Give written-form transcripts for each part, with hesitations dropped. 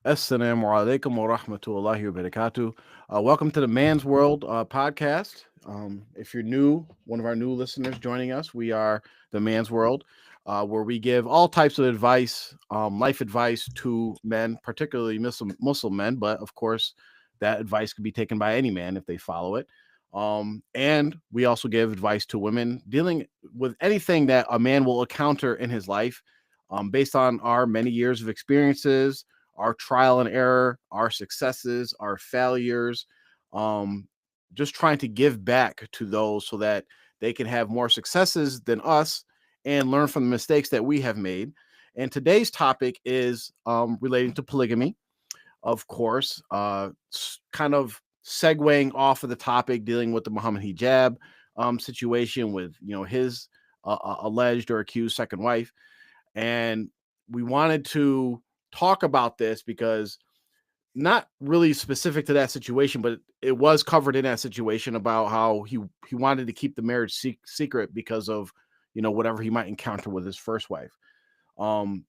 Assalamu alaikum wa rahmatullahi wa barakatuh. Welcome to the Man's World podcast. If you're new, one of our new listeners joining us, we are the Man's World, where we give all types of advice, life advice to men, particularly Muslim men, but of course, that advice could be taken by any man if they follow it. And we also give advice to women dealing with anything that a man will encounter in his life based on our many years of experiences, our trial and error, our successes, our failures, um, just trying to give back to those so that they can have more successes than us and learn from the mistakes that we have made. And today's topic is relating to polygamy, of course, kind of segueing off of the topic dealing with the Muhammad hijab situation with his alleged or accused second wife. And we wanted to talk about this because not really specific to that situation, but it was covered in that situation about how he wanted to keep the marriage secret because of whatever he might encounter with his first wife.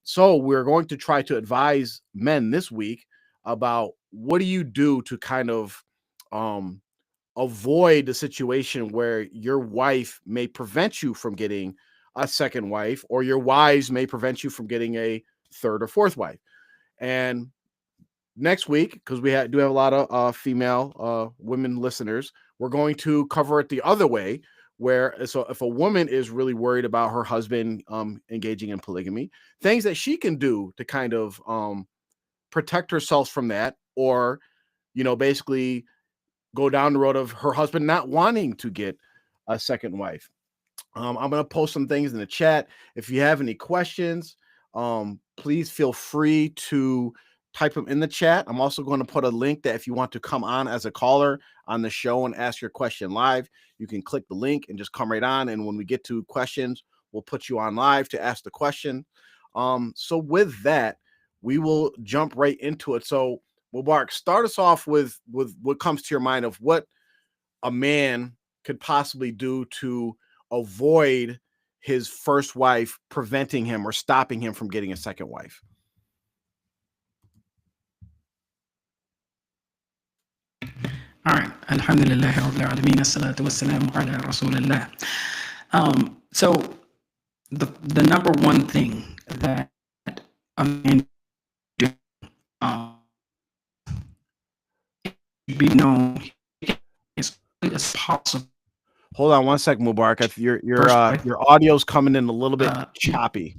So we're going to try to advise men this week about what do you do to kind of um avoid the situation where your wife may prevent you from getting a second wife, or your wives may prevent you from getting a third or fourth wife. And next week, because do have a lot of female women listeners, we're going to cover it the other way. Where so if a woman is really worried about her husband engaging in polygamy, things that she can do to kind of protect herself from that, or basically go down the road of her husband not wanting to get a second wife. I'm going to post some things in the chat. If you have any questions, please feel free to type them in the chat. I'm also going to put a link that if you want to come on as a caller on the show and ask your question live, you can click the link and just come right on. And when we get to questions, we'll put you on live to ask the question. So with that, we will jump right into it. So Mubarak, start us off with what comes to your mind of what a man could possibly do to avoid his first wife preventing him or stopping him from getting a second wife. All right. Alhamdulillah Rabbil Alameen. As-salatu wassalamu ala Rasulillah. So the number one thing that a man do be known as early as possible. Hold on one second, Mubarak. First wife. Your audio's coming in a little bit choppy.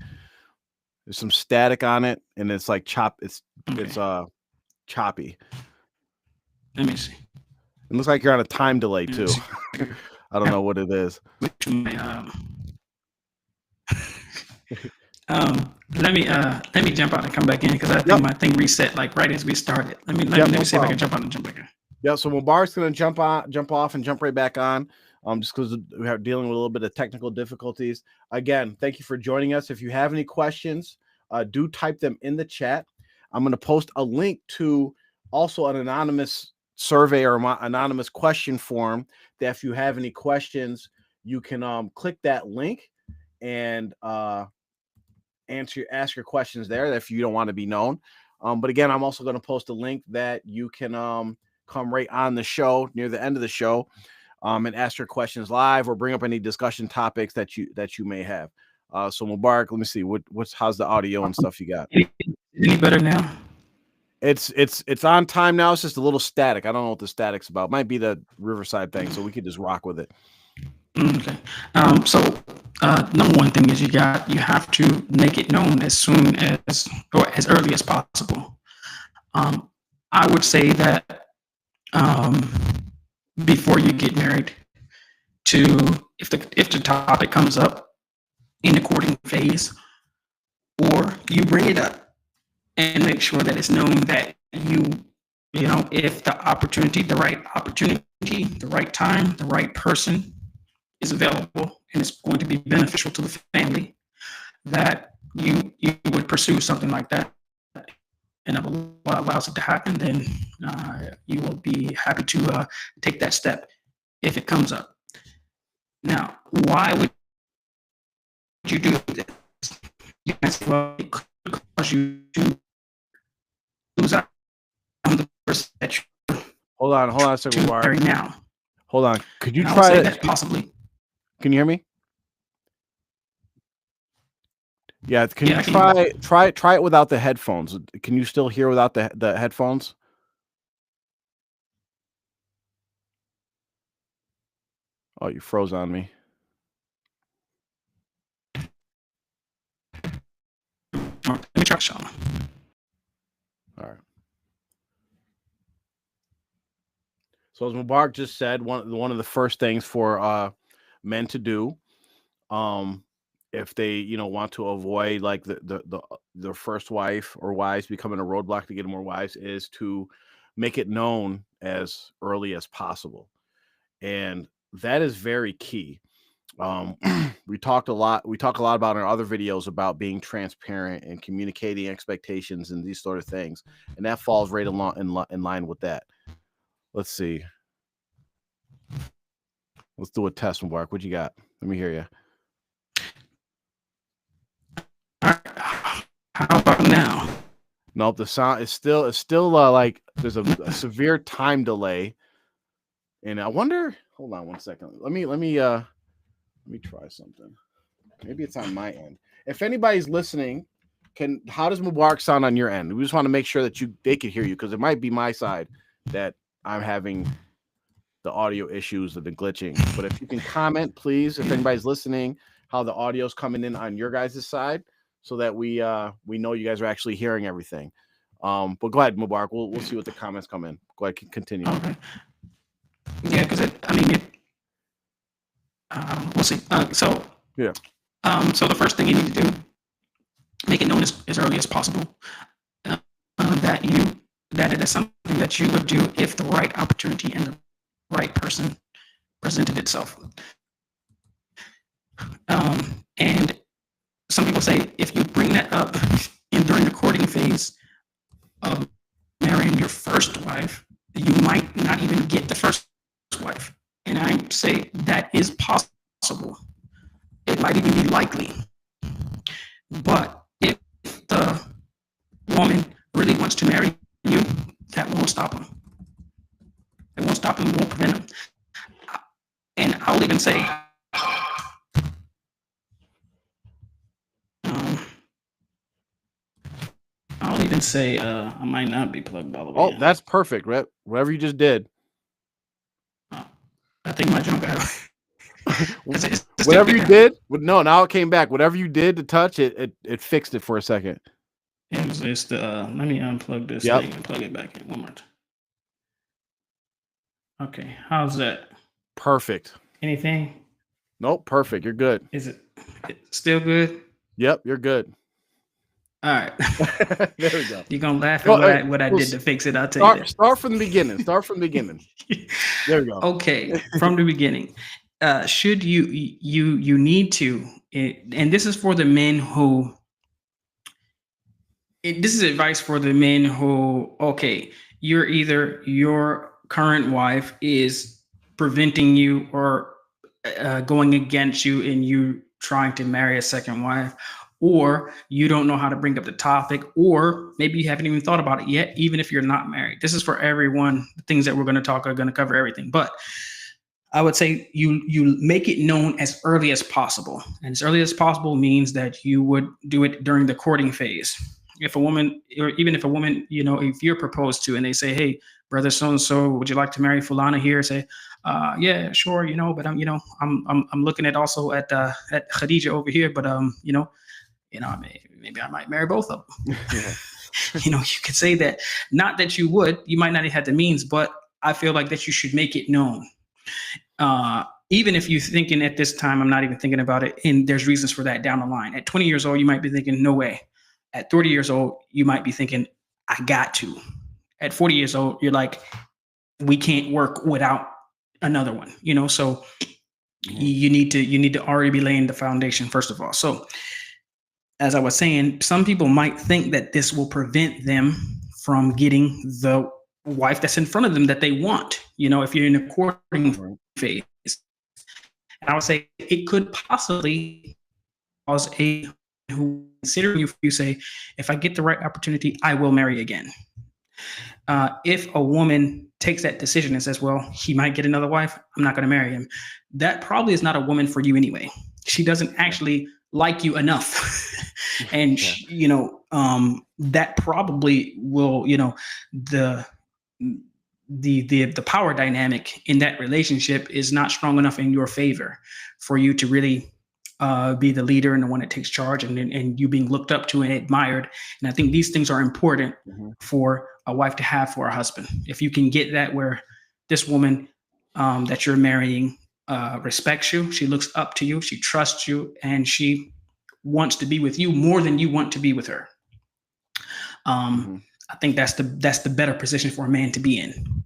There's some static on it, and it's like it's choppy. Let me see. It looks like you're on a time delay too. I don't know what it is. Let me jump out and come back in because I think my thing reset like right as we started. Let me see if I can jump out and jump back in. Yeah, so Mubarak's gonna jump off, and jump right back on. Just because we are dealing with a little bit of technical difficulties. Again, thank you for joining us. If you have any questions, do type them in the chat. I'm going to post a link to also an anonymous survey or anonymous question form that if you have any questions, you can click that link and ask your questions there if you don't want to be known. But again, I'm also going to post a link that you can come right on the show near the end of the show and ask your questions live or bring up any discussion topics that you may have. So Mubarak, let me see how's the audio and stuff you got. Any better now? It's on time now. It's just a little static. I don't know what the static's about. Might be the Riverside thing, so we could just rock with it. Okay. So number one thing is you have to make it known as soon as or as early as possible. I would say that before you get married, if the topic comes up in the courting phase, or you bring it up and make sure that it's known that if the right opportunity, the right time, the right person is available and it's going to be beneficial to the family, that you would pursue something like that. And if Allah allows it to happen, then you will be happy to take that step if it comes up. Now, why would you do this? You can say, well, it could cause you to lose out person that you're Hold on a second, to Mubarak. marry now. Hold on. Could you And I would try say it? that possibly. Can you hear me? Yeah. Can Yeah, you I can hear you. try it without the headphones? Can you still hear without the headphones? Oh, you froze on me. Let me try, Sean. All right. So as Mubarak just said, one of the first things for men to do, if they want to avoid like their first wife or wives becoming a roadblock to get more wives, is to make it known as early as possible, and that is very key. Um, we talk a lot about in our other videos about being transparent and communicating expectations and these sort of things, and that falls right along in line with that. Let's see. Let's do a test, Mubarak. What you got? Let me hear you. All right. How about now? Nope, the sound is still like there's a severe time delay, and I wonder. Hold on one second. Let me try something. Maybe it's on my end. If anybody's listening, how does Mubarak sound on your end? We just want to make sure that they can hear you, because it might be my side that I'm having the audio issues and the glitching. But if you can comment, please, if anybody's listening, how the audio's coming in on your guys' side, so that we know you guys are actually hearing everything. But go ahead, Mubarak. We'll see what the comments come in. Go ahead, continue. Okay. Yeah, because we'll see. So the first thing you need to do, make it known as early as possible that it is something that you would do if the right opportunity and the right person presented itself. And some people say if you bring that up during the courting phase of marrying your first wife, you might not even get the first wife. And I say that is possible. It might even be likely. But if the woman really wants to marry you, that won't stop him. It won't stop him, it won't prevent him. And I'll even say, I might not be plugged all the way. Oh, that's perfect, right? Whatever you just did. I think my jump got whatever you did. No, now it came back. Whatever you did to touch it, it fixed it for a second. Let me unplug this thing and plug it back in one more time. Okay, how's that? Perfect. Anything? Nope, perfect. You're good. Is it still good? Yep, you're good. All right. There we go. You're gonna laugh at what I did to fix it. I'll tell you that. Start from the beginning. There we go. Okay, from the beginning. Should you need to, and this is for the men who. This is advice for the men who, okay, you're either your current wife is preventing you or going against you and you trying to marry a second wife, or you don't know how to bring up the topic, or maybe you haven't even thought about it yet, even if you're not married. This is for everyone. The things that we're going to talk are going to cover everything. But I would say you make it known as early as possible. And as early as possible means that you would do it during the courting phase. If a woman, or even if a woman, if you're proposed to and they say, hey, brother so-and-so, would you like to marry Fulana here? Say, yeah, sure, but I'm looking at also at Khadija over here, but maybe I might marry both of them. You could say that. Not that you would, you might not have had the means, but I feel like that you should make it known. Even if you're thinking at this time, I'm not even thinking about it, and there's reasons for that down the line. At 20 years old, you might be thinking, no way. At 30 years old, you might be thinking, I got to. At 40 years old, you're like, we can't work without another one, so you need to already be laying the foundation, first of all. So as I was saying, some people might think that this will prevent them from getting the wife that's in front of them that they want, if you're in a courting phase. And I would say it could possibly cause who considering you say, if I get the right opportunity, I will marry again. If a woman takes that decision and says, well, he might get another wife, I'm not going to marry him, that probably is not a woman for you anyway. She doesn't actually like you enough. And, Yeah. that probably will, the, the power dynamic in that relationship is not strong enough in your favor for you to really be the leader and the one that takes charge, and you being looked up to and admired. And I think these things are important for a wife to have for a husband. If you can get that, where this woman that you're marrying respects you, she looks up to you, she trusts you, and she wants to be with you more than you want to be with her. I think that's the better position for a man to be in.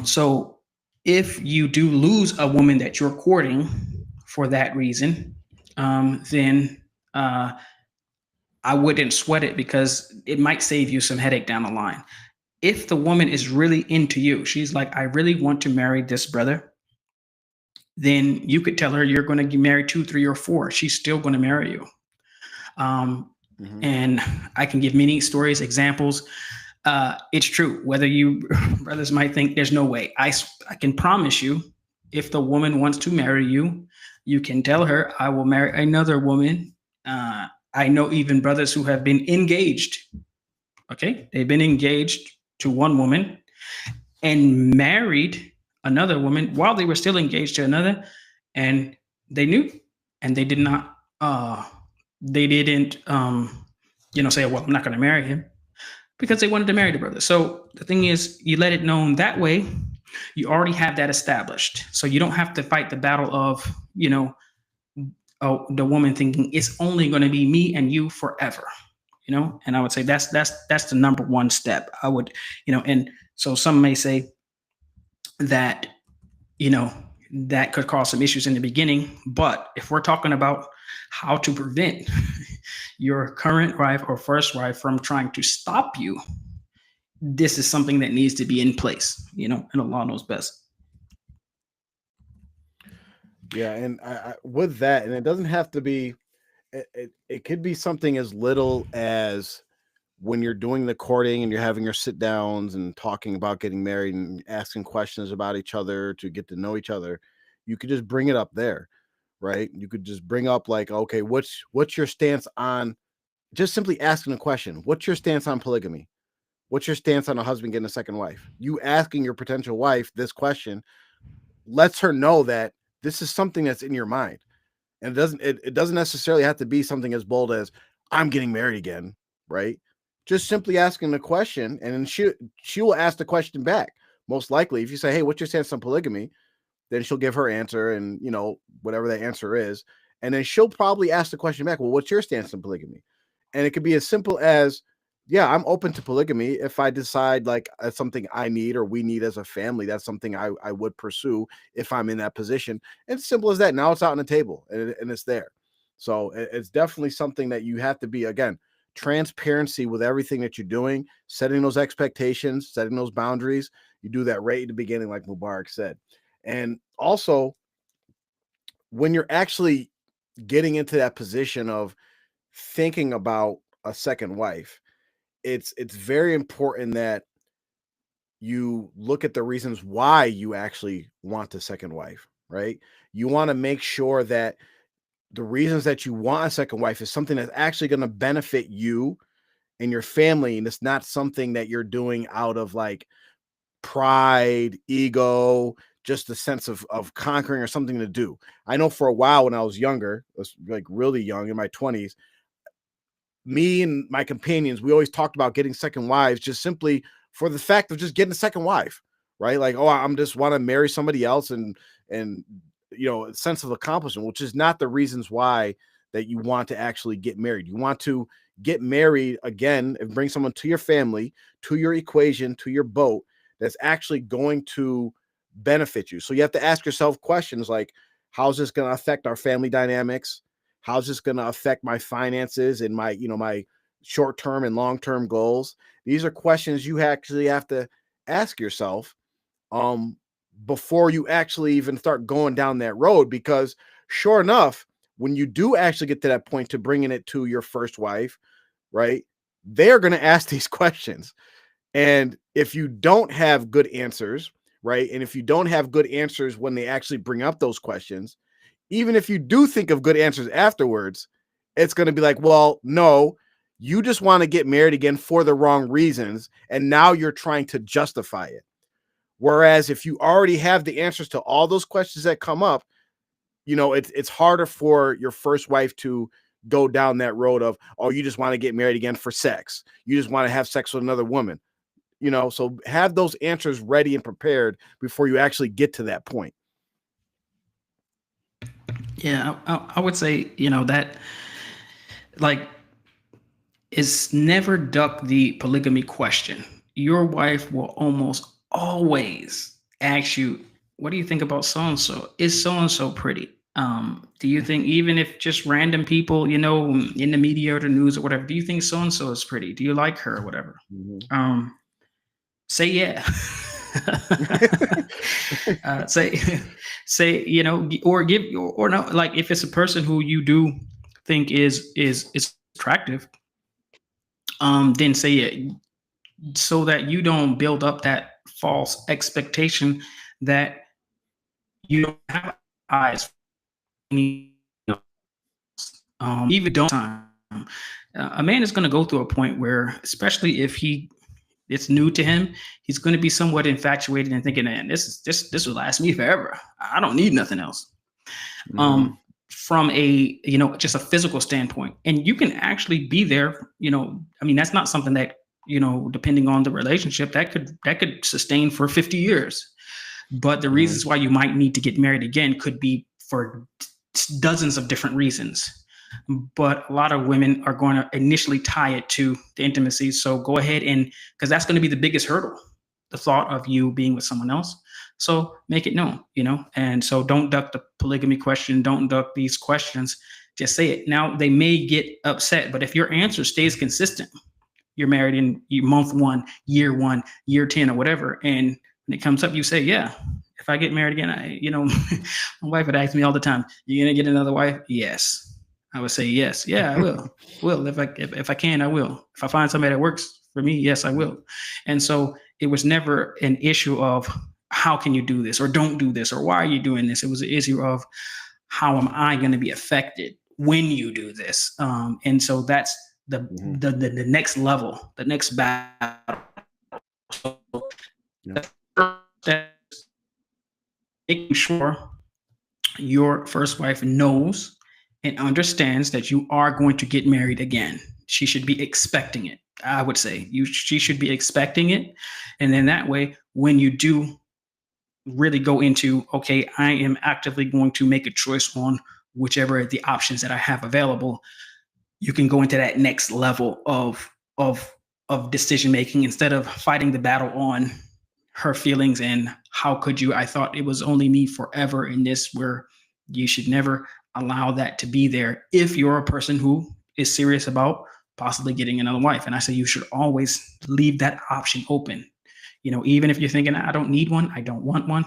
So if you do lose a woman that you're courting for that reason, then I wouldn't sweat it, because it might save you some headache down the line. If the woman is really into you, she's like, I really want to marry this brother, then you could tell her you're going to get married 2, 3, or 4. She's still going to marry you. And I can give many stories, examples. It's true. Whether you brothers might think there's no way, I can promise you, if the woman wants to marry you, you can tell her, I will marry another woman. I know even brothers who have been engaged. Okay, they've been engaged to one woman and married another woman while they were still engaged to another, and they knew, and they did not. They didn't, say, "Well, I'm not going to marry him," because they wanted to marry the brother. So the thing is, you let it known that way. You already have that established, so you don't have to fight the battle of, the woman thinking it's only going to be me and you forever. And I would say that's the number one step. I would, and so some may say that, that could cause some issues in the beginning. But if we're talking about how to prevent your current wife or first wife from trying to stop you, this is something that needs to be in place, and Allah knows best. Yeah, and with that, and it doesn't have to be. It could be something as little as when you're doing the courting and you're having your sit downs and talking about getting married and asking questions about each other to get to know each other. You could just bring it up there, right? You could just bring up like, okay, what's your stance on, just simply asking a question. What's your stance on polygamy? What's your stance on a husband getting a second wife? You asking your potential wife this question lets her know that this is something that's in your mind. And it doesn't necessarily have to be something as bold as I'm getting married again, right? Just simply asking the question, and then she will ask the question back. Most likely, if you say, "Hey, what's your stance on polygamy?" then she'll give her answer, and whatever that answer is, and then she'll probably ask the question back. Well, what's your stance on polygamy? And it could be as simple as, "Yeah, I'm open to polygamy if I decide like that's something I need or we need as a family. That's something I would pursue if I'm in that position." And it's simple as that. Now it's out on the table and it's there. So it's definitely something that you have to be, again, transparency with everything that you're doing, setting those expectations, setting those boundaries. You do that right at the beginning, like Mubarak said. And also, when you're actually getting into that position of thinking about a second wife, it's very important that you look at the reasons why you actually want a second wife, right? You want to make sure that the reasons that you want a second wife is something that's actually going to benefit you and your family, and it's not something that you're doing out of like pride, ego, just a sense of conquering or something to do. I know for a while when I was younger, I was like really young in my 20s, me and my companions, we always talked about getting second wives just simply for the fact of just getting a second wife, right? Like, oh, I'm just want to marry somebody else and a sense of accomplishment, which is not the reasons why that you want to actually get married. You want to get married again and bring someone to your family, to your equation, to your boat that's actually going to benefit you. So you have to ask yourself questions like, how's this going to affect our family dynamics? How's this going to affect my finances and my short-term and long-term goals? These are questions you actually have to ask yourself before you actually even start going down that road, because sure enough, when you do actually get to that point to bringing it to your first wife, right, they're going to ask these questions. And if you don't have good answers, right? And if you don't have good answers when they actually bring up those questions, even if you do think of good answers afterwards, it's going to be like, well, no, you just want to get married again for the wrong reasons. And now you're trying to justify it. Whereas if you already have the answers to all those questions that come up, it's harder for your first wife to go down that road of, oh, you just want to get married again for sex. You just want to have sex with another woman. So have those answers ready and prepared before you actually get to that point. Yeah, I would say, that, like, is never duck the polygamy question. Your wife will almost always ask you, what do you think about so and so? Is so and so pretty? Do you think, even if just random people, in the media or the news or whatever, do you think so and so is pretty? Do you like her or whatever? Say yeah. Say, or give, or no, like, if it's a person who you do think is attractive, then say it, so that you don't build up that false expectation that you don't have eyes. Even don't time. A man is going to go through a point where, especially if it's new to him, he's going to be somewhat infatuated and thinking, man, this will last me forever. I don't need nothing else. From a, just a physical standpoint, and you can actually be there. That's not something that, depending on the relationship, that could sustain for 50 years. But the reasons why you might need to get married again could be for dozens of different reasons. But a lot of women are going to initially tie it to the intimacy. So go ahead, and because that's going to be the biggest hurdle, the thought of you being with someone else. So make it known, and so don't duck the polygamy question. Don't duck these questions. Just say it. Now, they may get upset, but if your answer stays consistent, you're married in month 1, year 10, or whatever, and when it comes up, you say, yeah, if I get married again, my wife would ask me all the time, you gonna get another wife? Yes. I would say yes. Yeah, I will. Will, if I can, I will. If I find somebody that works for me, yes, I will. And so it was never an issue of how can you do this or don't do this or why are you doing this. It was an issue of how am I going to be affected when you do this. And so that's the next level, the next battle. So making sure your first wife knows and understands that you are going to get married again. She should be expecting it. I would say she should be expecting it. And then that way, when you do really go into, okay, I am actively going to make a choice on whichever the options that I have available, you can go into that next level of decision making instead of fighting the battle on her feelings and how could you, I thought it was only me forever in this, where you should never allow that to be there if you're a person who is serious about possibly getting another wife. And I say you should always leave that option open. Even if you're thinking, I don't need one, I don't want one,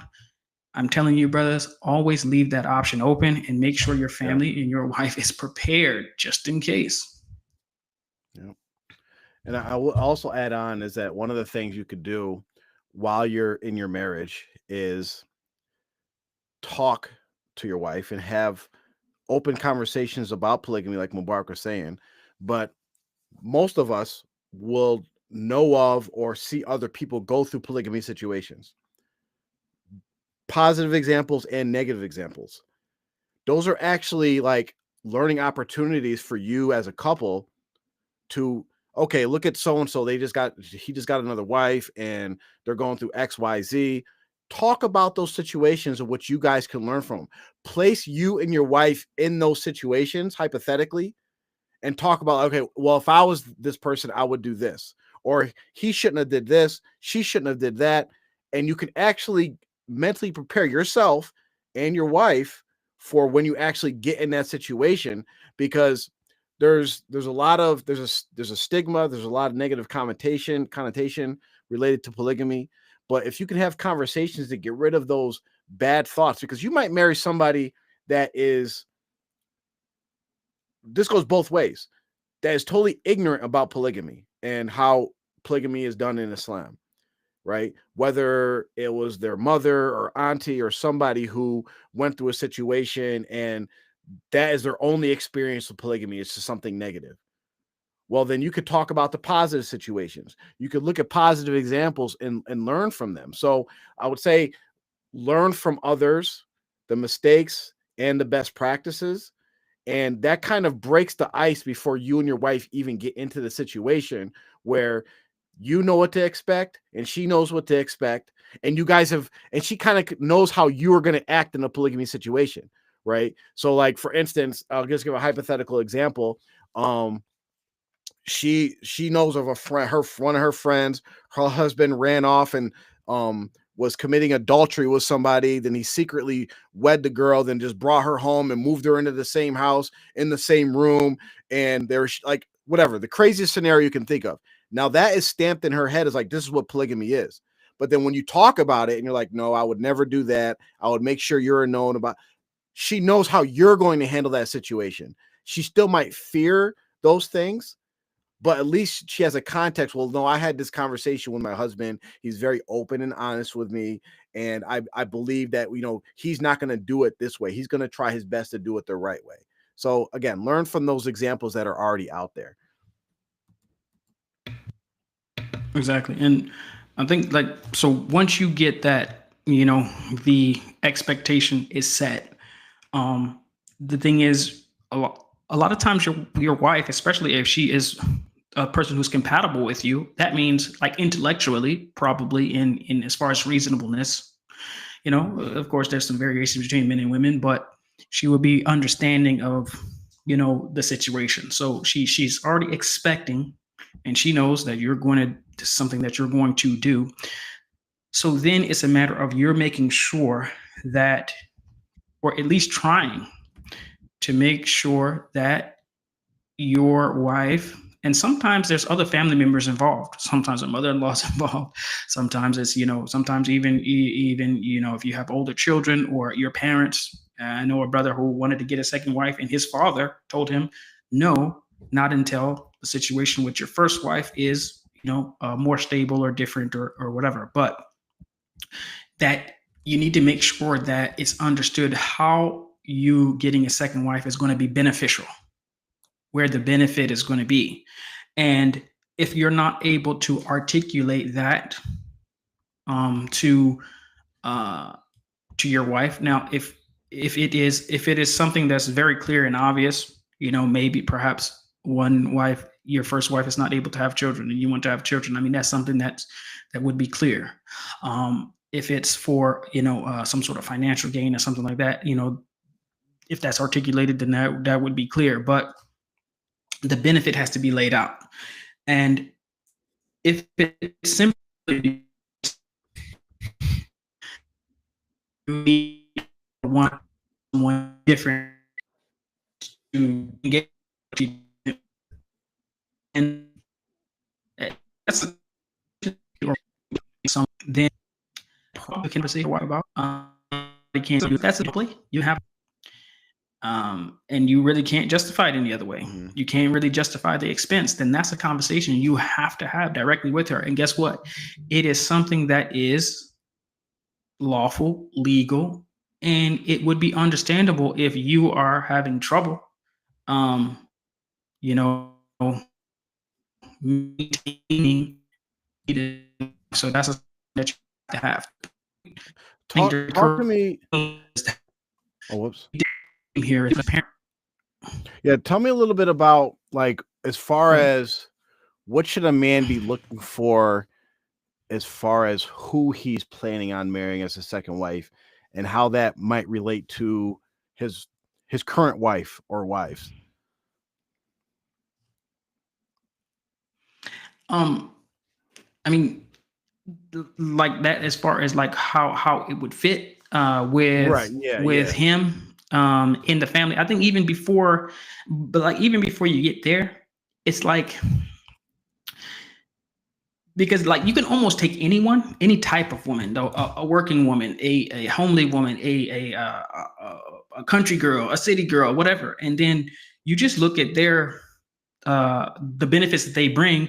I'm telling you, brothers, always leave that option open and make sure your family and your wife is prepared just in case. Yeah. And I will also add on is that one of the things you could do while you're in your marriage is talk to your wife and have open conversations about polygamy, like Mubarak was saying. But most of us will know of or see other people go through polygamy situations, positive examples and negative examples. Those are actually like learning opportunities for you as a couple to, okay, look at so and so, he just got another wife and they're going through XYZ. Talk about those situations and what you guys can learn from. Place you and your wife in those situations hypothetically and talk about, okay, well, if I was this person, I would do this, or he shouldn't have did this, she shouldn't have did that. And you can actually mentally prepare yourself and your wife for when you actually get in that situation, because there's a stigma, there's a lot of negative connotation related to polygamy. But if you can have conversations to get rid of those bad thoughts, because you might marry somebody that is, this goes both ways, that is totally ignorant about polygamy and how polygamy is done in Islam, right? Whether it was their mother or auntie or somebody who went through a situation and that is their only experience with polygamy, it's just something negative. Well, then you could talk about the positive situations. You could look at positive examples and learn from them. So I would say learn from others, the mistakes and the best practices. And that kind of breaks the ice before you and your wife even get into the situation where you know what to expect and she knows what to expect. And you guys have, and she kind of knows how you are going to act in a polygamy situation, right? So, like, for instance, I'll just give a hypothetical example. She knows of a friend, one of her friends, her husband ran off and was committing adultery with somebody. Then he secretly wed the girl, then just brought her home and moved her into the same house in the same room. And there's like whatever the craziest scenario you can think of. Now that is stamped in her head as like this is what polygamy is. But then when you talk about it and you're like, no, I would never do that. I would make sure you're known about. She knows how you're going to handle that situation. She still might fear those things, but at least she has a context. Well, no, I had this conversation with my husband. He's very open and honest with me. And I believe that, he's not going to do it this way. He's going to try his best to do it the right way. So again, learn from those examples that are already out there. Exactly. And I think so once you get that, the expectation is set. The thing is a lot of times your wife, especially if she is a person who's compatible with you, that means like intellectually, probably in as far as reasonableness, of course there's some variations between men and women, but she will be understanding of, the situation. So she's already expecting, and she knows that you're going to something that you're going to do. So then it's a matter of you're making sure that, or at least trying to make sure that your wife, and sometimes there's other family members involved. Sometimes a mother-in-law's involved. Sometimes it's, sometimes even, if you have older children or your parents. I know a brother who wanted to get a second wife and his father told him, no, not until the situation with your first wife is, more stable or different or whatever. But that you need to make sure that it's understood how you getting a second wife is going to be beneficial, where the benefit is going to be. And if you're not able to articulate that to your wife, now if it is something that's very clear and obvious, maybe perhaps your first wife is not able to have children and you want to have children. I mean, that's something that would be clear. If it's for some sort of financial gain or something like that, if that's articulated, then that would be clear. But the benefit has to be laid out. And if it's simply you want someone different to get, and that's some, then probably can say what about you can't do that's simply you have and you really can't justify it any other way. Mm-hmm. You can't really justify the expense. Then that's a conversation you have to have directly with her. And guess what? It is something that is lawful, legal, and it would be understandable if you are having trouble, maintaining. So that's a that you have to have. Talk to me. Oh, whoops. Here as a parent. Yeah, tell me a little bit about like as far as what should a man be looking for as far as who he's planning on marrying as a second wife and how that might relate to his current wife or wives. I mean, like that as far as like how it would fit with him in the family. I think even before you get there, it's like, because like you can almost take anyone, any type of woman, though, a working woman, a homely woman, a country girl, a city girl, whatever, and then you just look at their the benefits that they bring,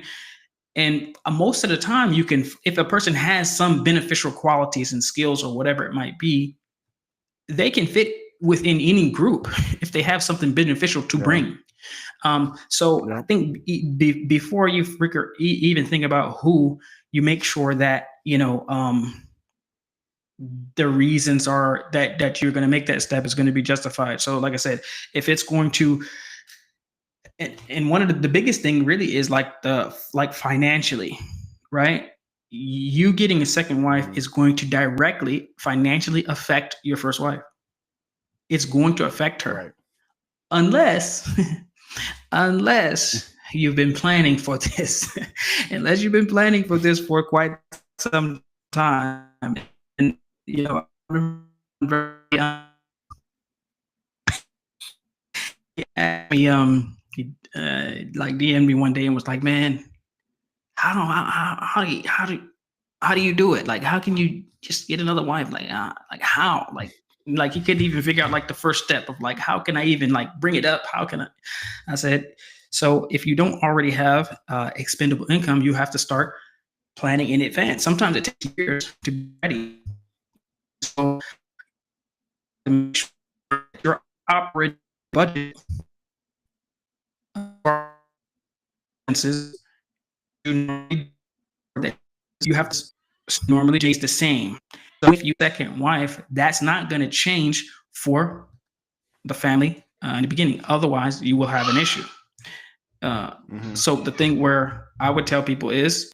And most of the time, you can, if a person has some beneficial qualities and skills or whatever it might be, they can fit within any group if they have something beneficial to bring. So I think before you even think about who, you make sure that, the reasons are that you're going to make that step is going to be justified. So like I said, if it's going to, and one of the biggest thing really is like financially, right? You getting a second wife is going to directly financially affect your first wife. It's going to affect her. Right. Unless you've been planning for this. Unless you've been planning for this for quite some time. And he like DM'd me one day and was like, man, how do you do it? Like, how can you just get another wife? Like how? Like he couldn't even figure out like the first step of like, how can I even like bring it up? How can I said, so if you don't already have expendable income, you have to start planning in advance. Sometimes it takes years to be ready. So your operating budget you have to normally chase the same. So if you second wife, that's not going to change for the family in the beginning. Otherwise, you will have an issue. So the thing where I would tell people is,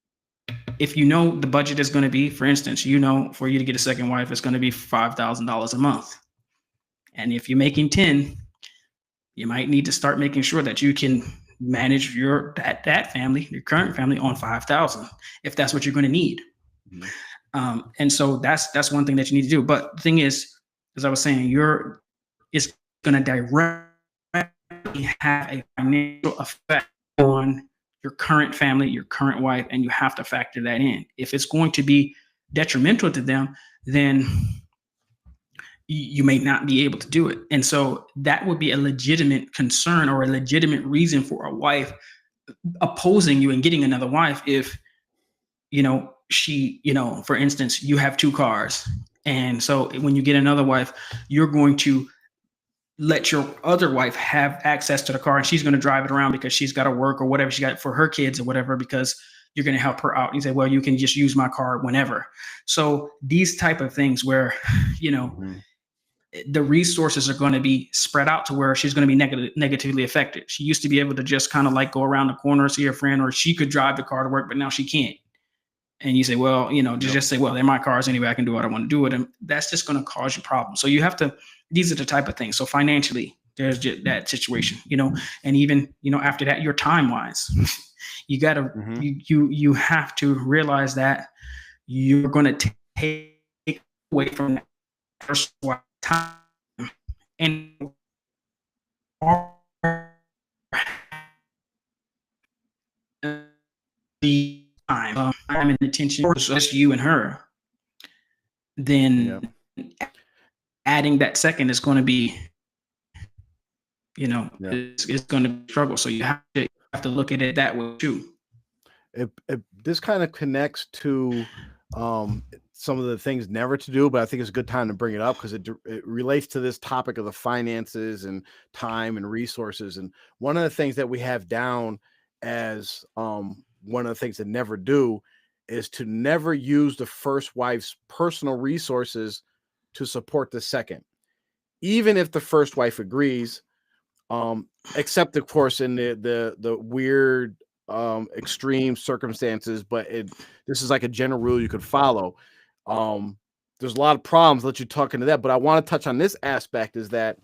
if you know the budget is going to be, for instance, for you to get a second wife, it's going to be $5,000 a month. And if you're making 10, you might need to start making sure that you can manage that family, your current family, on 5,000, if that's what you're going to need. And so that's one thing that you need to do. But the thing is, as I was saying, it's going to directly have a financial effect on your current family, your current wife, and you have to factor that in. If it's going to be detrimental to them, then you may not be able to do it. And so that would be a legitimate concern or a legitimate reason for a wife opposing you and getting another wife. If, she, for instance, you have 2 cars. And so when you get another wife, you're going to let your other wife have access to the car, and she's going to drive it around because she's got to work or whatever she got for her kids or whatever, because you're going to help her out. And you say, well, you can just use my car whenever. So these type of things where, the resources are going to be spread out to where she's going to be negatively affected. She used to be able to just kind of like go around the corner, see her friend, or she could drive the car to work, but now she can't. And you say, well, just say, well, they're my cars anyway. I can do what I want to do with them. That's just going to cause you problems. So you have to, these are the type of things. So financially, there's just that situation, and even, after that, your time wise, you got to, you have to realize that you're going to take away from that first time and the time and attention for just you and her, then adding that second is going to be, it's going to struggle. So you have to look at it that way too. This kind of connects to some of the things never to do, but I think it's a good time to bring it up because it relates to this topic of the finances and time and resources. And one of the things that we have down as one of the things to never do is to never use the first wife's personal resources to support the second, even if the first wife agrees, except of course in the weird extreme circumstances, but this is like a general rule you could follow. There's a lot of problems. Let you talk into that, but I want to touch on this aspect is that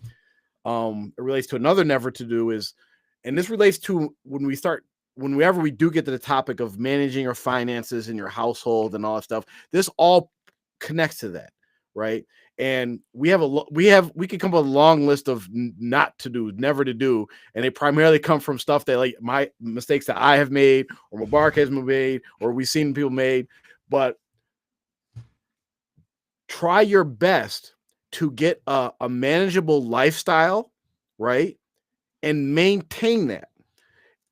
it relates to another never to do is, and this relates to whenever we do get to the topic of managing your finances in your household and all that stuff, this all connects to that, right? And we could come up with a long list of not to do, never to do, and they primarily come from stuff that like my mistakes that I have made or Mubarak has made or we've seen people made. But try your best to get a manageable lifestyle, right? And maintain that.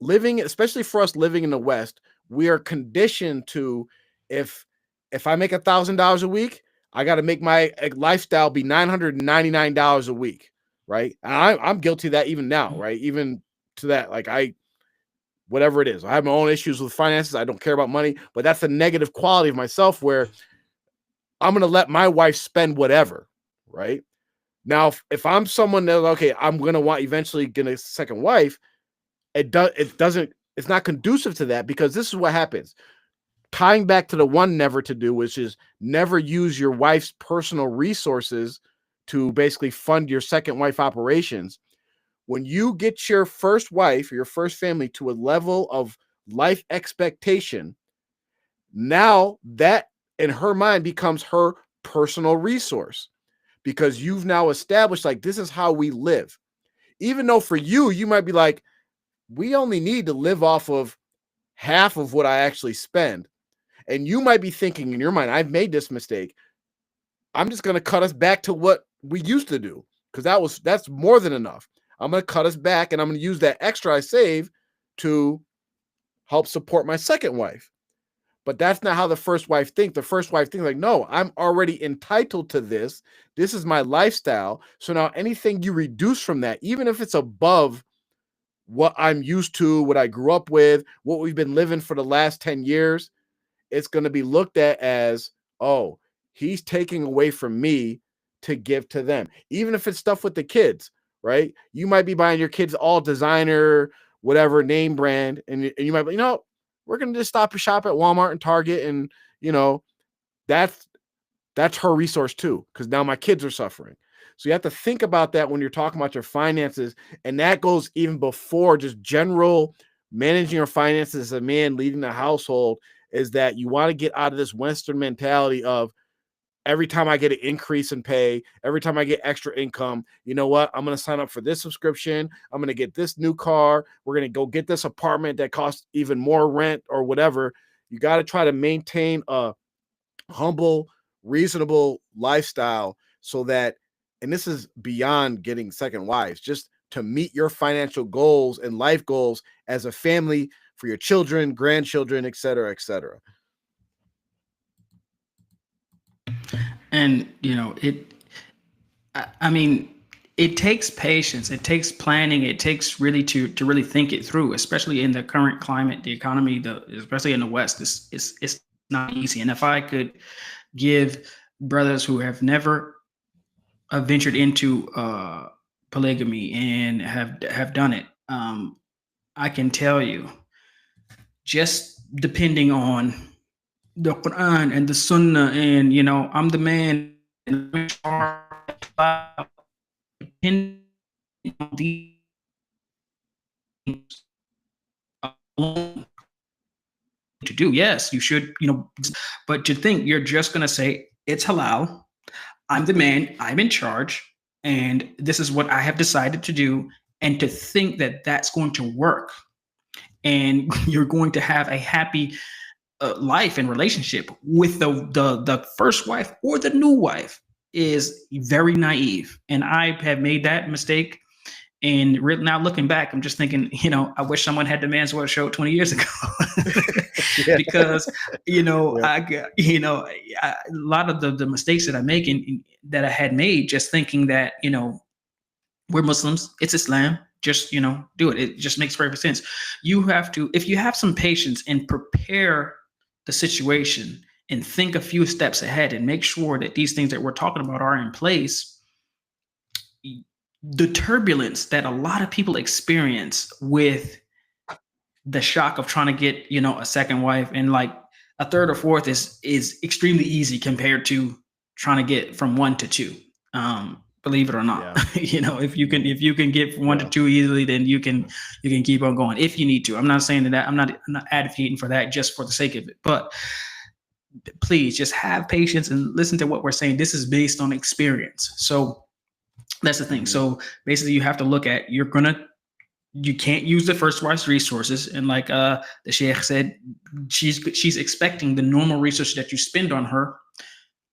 Living, especially for us living in the West, we are conditioned to, if I make $1,000 a week, I got to make my lifestyle be $999 a week, right? And I'm guilty of that even now, right? Even to that, like whatever it is, I have my own issues with finances. I don't care about money, but that's a negative quality of myself where I'm going to let my wife spend whatever, right? Now, if I'm someone that, okay, I'm going to want eventually get a second wife, it's not conducive to that, because this is what happens. Tying back to the one never to do, which is never use your wife's personal resources to basically fund your second wife operations. When you get your first wife or your first family to a level of life expectation, now that in her mind becomes her personal resource, because you've now established, like, this is how we live. Even though for you might be like, we only need to live off of half of what I actually spend. And you might be thinking in your mind, I've made this mistake. I'm just going to cut us back to what we used to do, because that's more than enough. I'm going to cut us back, and I'm going to use that extra I save to help support my second wife. But that's not how the first wife thinks. The first wife thinks like, no, I'm already entitled to this. This is my lifestyle. So now anything you reduce from that, even if it's above what I'm used to, what I grew up with, what we've been living for the last 10 years, it's going to be looked at as, oh, he's taking away from me to give to them. Even if it's stuff with the kids, right? You might be buying your kids all designer, whatever name brand, and you might be, we're going to just stop and shop at Walmart and Target, and that's her resource too, because now my kids are suffering. So you have to think about that when you're talking about your finances, and that goes even before just general managing your finances as a man leading the household, is that you want to get out of this Western mentality of, every time I get an increase in pay, every time I get extra income, you know what? I'm going to sign up for this subscription. I'm going to get this new car. We're going to go get this apartment that costs even more rent or whatever. You got to try to maintain a humble, reasonable lifestyle, so that, and this is beyond getting second wives, just to meet your financial goals and life goals as a family, for your children, grandchildren, et cetera, et cetera. And I mean, it takes patience, it takes planning, it takes really to really think it through, especially in the current climate, the economy, especially in the West. It's not easy. And if I could give brothers who have never ventured into polygamy and have done it, I can tell you, just depending on the Quran and the Sunnah, and I'm the man, depending on these to do, yes, you should, but to think you're just going to say it's halal, I'm the man, I'm in charge, and this is what I have decided to do, and to think that that's going to work and you're going to have a happy life and relationship with the first wife or the new wife is very naive. And I have made that mistake. And now looking back, I'm just thinking, I wish someone had the Man's World show 20 years ago. Because, yeah. A lot of the mistakes that I make that I had made, just thinking that, we're Muslims, it's Islam, just, do it. It just makes perfect sense. You have to, if you have some patience and prepare the situation and think a few steps ahead and make sure that these things that we're talking about are in place, the turbulence that a lot of people experience with the shock of trying to get, a second wife, and like a third or fourth is extremely easy compared to trying to get from 1 to 2. Believe it or not, yeah. If you can get from 1 to 2 easily, then you can keep on going if you need to. I'm not saying that I'm not advocating for that just for the sake of it, but please just have patience and listen to what we're saying. This is based on experience. So that's the thing. So basically you have to look at, you can't use the first wife's resources. And like the Sheikh said, she's expecting the normal resources that you spend on her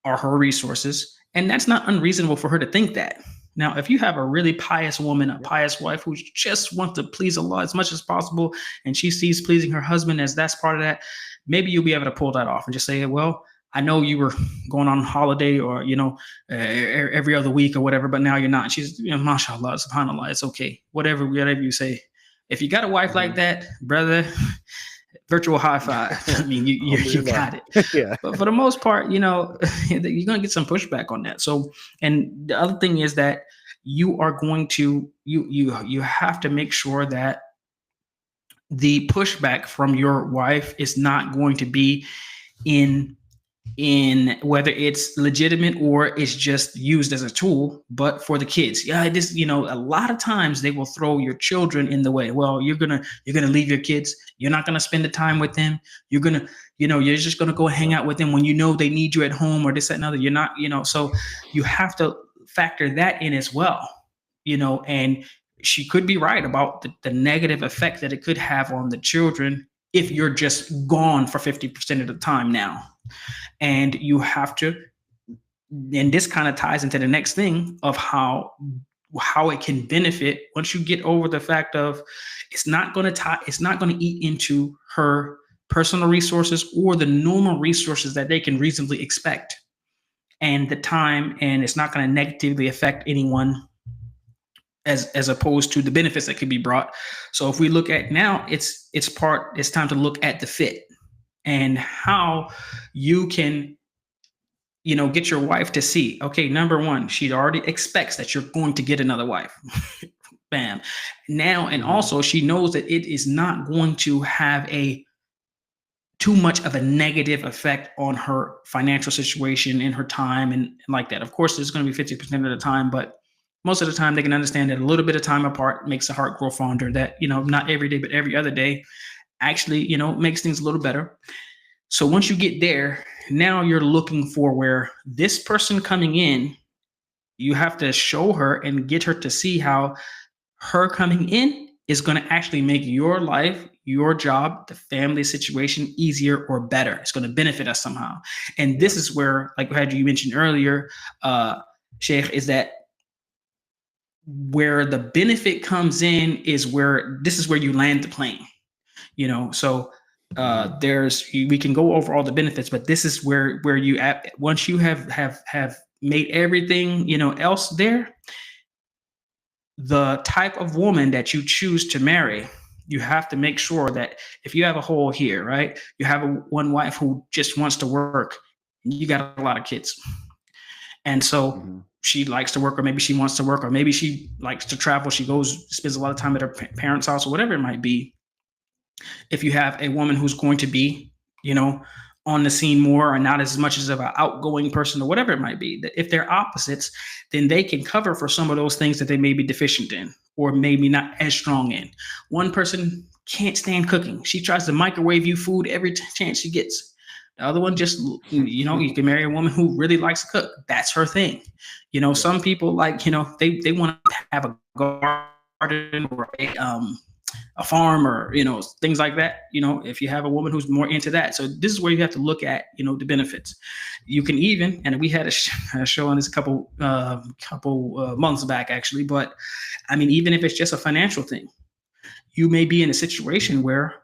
are her resources. And that's not unreasonable for her to think that. Now, if you have a really pious woman, a pious wife who just wants to please Allah as much as possible, and she sees pleasing her husband as that's part of that, maybe you'll be able to pull that off and just say, well, I know you were going on holiday or, every other week or whatever, but now you're not. And she's, mashallah, subhanallah, it's okay. Whatever you say. If you got a wife like that, brother, virtual high five. I mean, you got it. Yeah. But for the most part, you're going to get some pushback on that. So, and the other thing is that you are going to, you have to make sure that the pushback from your wife is not going to be in whether it's legitimate or it's just used as a tool, but for the kids. Yeah, this, a lot of times they will throw your children in the way. Well, you're gonna leave your kids. You're not gonna spend the time with them. You're gonna, you're just gonna go hang out with them when they need you at home or this, that, and other. You're not, so you have to factor that in as well. And she could be right about the negative effect that it could have on the children if you're just gone for 50% of the time now. And you have to, and this kind of ties into the next thing of how it can benefit once you get over the fact of it's not going to eat into her personal resources or the normal resources that they can reasonably expect and the time, and it's not going to negatively affect anyone as opposed to the benefits that could be brought. So if we look at now, it's time to look at the fit and how you can, get your wife to see, okay, number one, she already expects that you're going to get another wife. Bam. Now, and also she knows that it is not going to have too much of a negative effect on her financial situation and her time and like that. Of course, there's going to be 50% of the time, but most of the time they can understand that a little bit of time apart makes the heart grow fonder, that, not every day, but every other day actually, makes things a little better. So once you get there, now you're looking for where this person coming in, you have to show her and get her to see how her coming in is going to actually make your life, your job, the family situation easier or better. It's going to benefit us somehow. And this is where, like you mentioned earlier, Sheikh, is that where the benefit comes in is where you land the plane. So we can go over all the benefits, but this is where you once you have made everything else there, the type of woman that you choose to marry, you have to make sure that if you have a hole here, right, you have one wife who just wants to work, you got a lot of kids, and so she likes to work, or maybe she wants to work, or maybe she likes to travel, she spends a lot of time at her parents' house or whatever it might be. If you have a woman who's going to be, on the scene more or not as much as of an outgoing person or whatever it might be, that if they're opposites, then they can cover for some of those things that they may be deficient in or maybe not as strong in. One person can't stand cooking. She tries to microwave you food every chance she gets. The other one just, you can marry a woman who really likes to cook. That's her thing. Some people like, they want to have a garden or a farm or, things like that. If you have a woman who's more into that. So this is where you have to look at, the benefits. You can even, and we had a show on this a couple months back actually, but I mean, even if it's just a financial thing, you may be in a situation where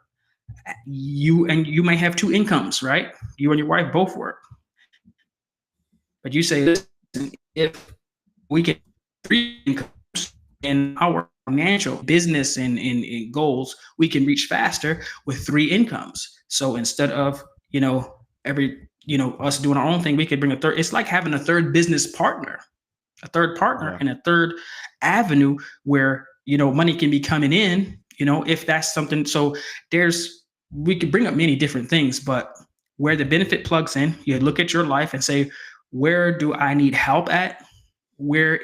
you may have two incomes, right? You and your wife both work. But you say, listen, if we get three incomes in our financial business and goals, we can reach faster with three incomes. So instead of, us doing our own thing, we could bring a third. It's like having a third business partner, and a third avenue where, money can be coming in, if that's something. So we could bring up many different things, but where the benefit plugs in, you look at your life and say, where do I need help at? Where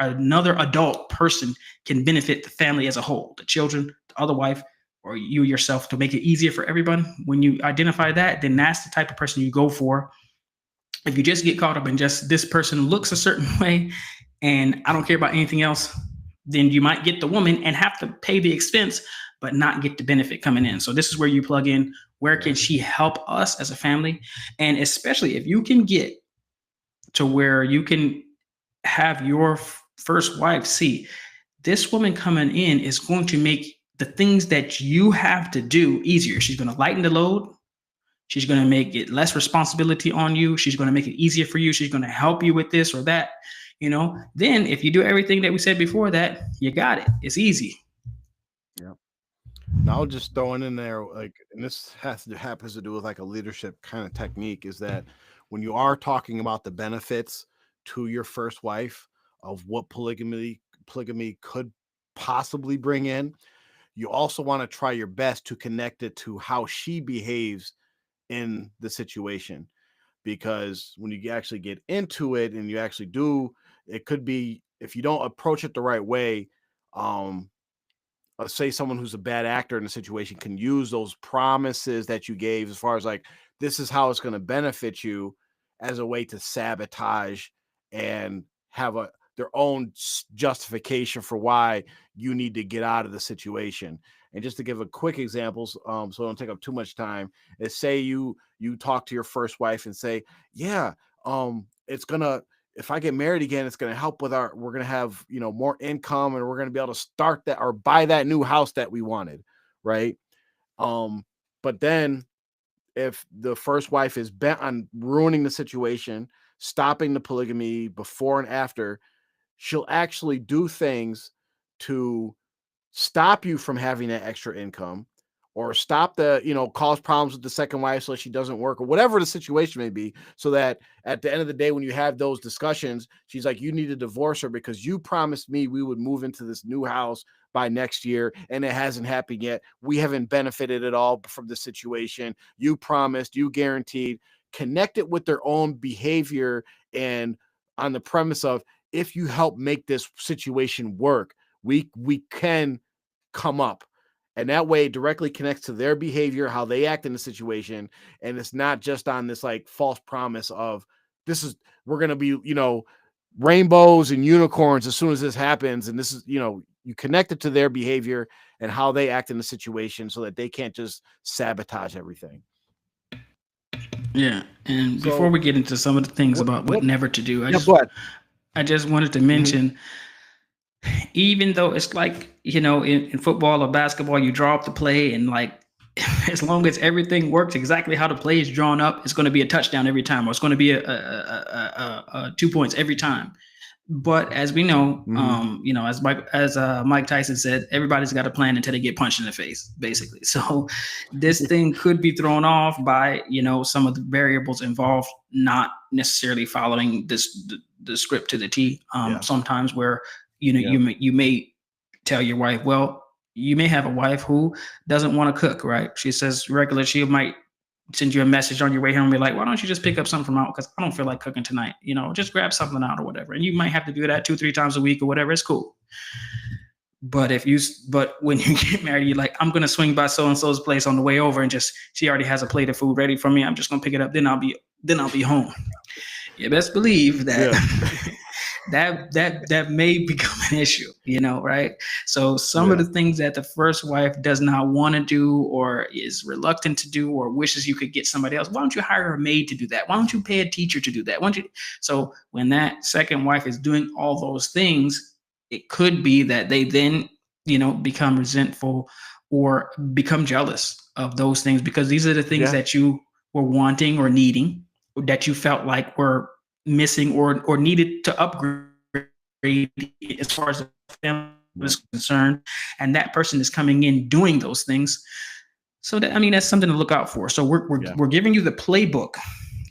another adult person can benefit the family as a whole, the children, the other wife, or you yourself, to make it easier for everyone. When you identify that, then that's the type of person you go for. If you just get caught up in just this person looks a certain way and I don't care about anything else, then you might get the woman and have to pay the expense, but not get the benefit coming in. So this is where you plug in, where can she help us as a family? And especially if you can get to where you can have your first wife see this woman coming in is going to make the things that you have to do easier. She's going to lighten the load. She's going to make it less responsibility on you. She's going to make it easier for you. She's going to help you with this or that. Then if you do everything that we said before that, you got it. It's easy. Yeah. Now, just throwing in there, like, and this happens to do with like a leadership kind of technique, is that when you are talking about the benefits to your first wife of what polygamy could possibly bring in, you also want to try your best to connect it to how she behaves in the situation. Because when you actually get into it and you actually do, it could be, if you don't approach it the right way, um, say someone who's a bad actor in a situation can use those promises that you gave, as far as like, this is how it's going to benefit you, as a way to sabotage and have their own justification for why you need to get out of the situation. And just to give a quick examples, so I don't take up too much time, is say you talk to your first wife and say, yeah, it's gonna, if I get married again, it's going to help with we're going to have, more income, and we're going to be able to start that or buy that new house that we wanted. Right. But then if the first wife is bent on ruining the situation, stopping the polygamy before and after, she'll actually do things to stop you from having that extra income, or stop cause problems with the second wife so she doesn't work, or whatever the situation may be, so that at the end of the day, when you have those discussions, she's like, you need to divorce her because you promised me we would move into this new house by next year, and it hasn't happened yet. We haven't benefited at all from the situation. You promised, you guaranteed. Connect it with their own behavior, and on the premise of, if you help make this situation work, we can come up. And that way it directly connects to their behavior, how they act in the situation. And it's not just on this like false promise of, we're going to be, rainbows and unicorns as soon as this happens. And this is, you connect it to their behavior and how they act in the situation, so that they can't just sabotage everything. Yeah. And before we get into some of the things about what never to do, I just wanted to mention, even though it's like, in football or basketball, you draw up the play, and like, as long as everything works exactly how the play is drawn up, it's going to be a touchdown every time, or it's going to be a 2 points every time. But as we know, as Mike Tyson said, everybody's got a plan until they get punched in the face, basically. So this thing could be thrown off by, some of the variables involved not necessarily following the script to the T. Sometimes where, you may tell your wife, well, you may have a wife who doesn't want to cook, right? She says regular, she might send you a message on your way home and be like, why don't you just pick up something from out? Because I don't feel like cooking tonight. Just grab something out or whatever. And you might have to do that 2-3 times a week or whatever. It's cool. But when you get married, you're like, I'm going to swing by so-and-so's place on the way over, and she already has a plate of food ready for me. I'm just going to pick it up. Then I'll be home. You best believe that. Yeah. that may become an issue, right? So some of the things that the first wife does not want to do, or is reluctant to do, or wishes you could get somebody else, why don't you hire a maid to do that? Why don't you pay a teacher to do that? So when that second wife is doing all those things, it could be that they then, become resentful or become jealous of those things, because these are the things that you were wanting or needing, or that you felt like were missing or needed to upgrade as far as the family is concerned, and that person is coming in doing those things. So that's something to look out for. So we're giving you the playbook,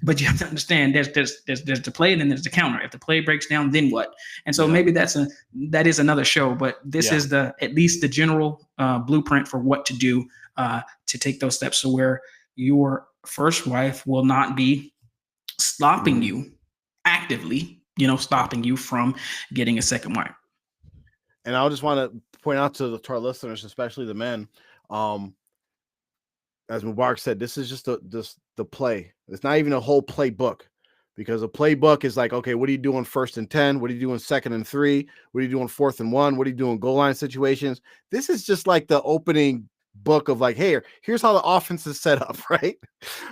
but you have to understand there's the play, and then there's the counter. If the play breaks down, then what? And so maybe that is another show, but this is at least the general blueprint for what to do to take those steps, so where your first wife will not be stopping you actively, stopping you from getting a second wife. And I just want to point out to our listeners, especially the men, as Mubarak said, this is just the play. It's not even a whole playbook, because a playbook is like, okay, what are you doing 1st and 10? What are you doing 2nd and 3? What are you doing 4th and 1? What are you doing goal line situations? This is just like the opening book of like, hey, here's how the offense is set up, right?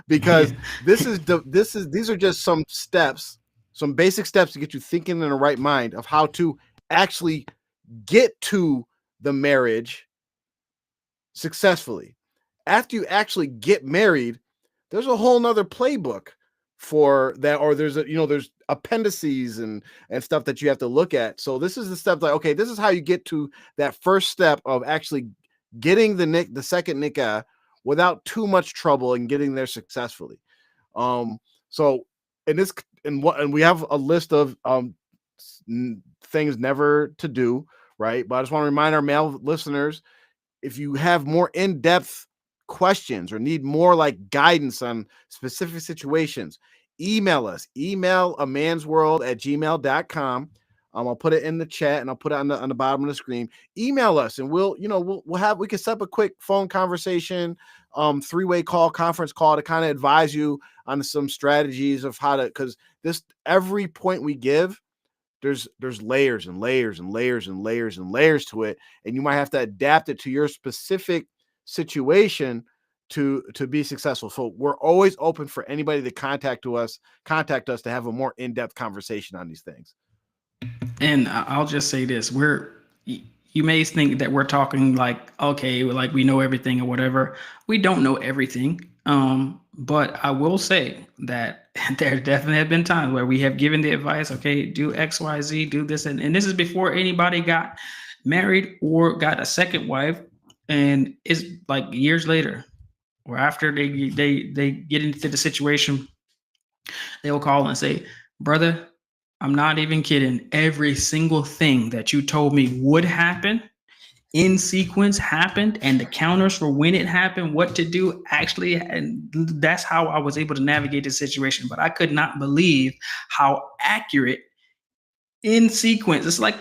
Because these are just some steps, some basic steps to get you thinking in the right mind of how to actually get to the marriage successfully. After you actually get married, there's a whole nother playbook for that, or there's there's appendices and stuff that you have to look at. So this is the step, like, okay, this is how you get to that first step of actually getting the second nikah without too much trouble and getting there successfully. So in this, and we have a list of things never to do, right? But I just want to remind our male listeners, if you have more in-depth questions or need more like guidance on specific situations, email us. Email amansworld@gmail.com. I'll put it in the chat and I'll put it on the bottom of the screen. Email us and we can set up a quick phone conversation, three-way call, conference call to kind of advise you on some strategies of how to, because this every point we give, there's layers and layers and layers and layers and layers to it, and you might have to adapt it to your specific situation to be successful. So we're always open for anybody to contact us to have a more in-depth conversation on these things. And I'll just say this: you may think that we're talking like, okay, like we know everything or whatever. We don't know everything. But I will say that there definitely have been times where we have given the advice, okay, do X, Y, Z, do this. And this is before anybody got married or got a second wife. And it's like years later, or after they get into the situation, they'll call and say, brother, I'm not even kidding. Every single thing that you told me would happen in sequence happened, and the counters for when it happened, what to do, actually, and that's how I was able to navigate the situation. But I could not believe how accurate in sequence. It's like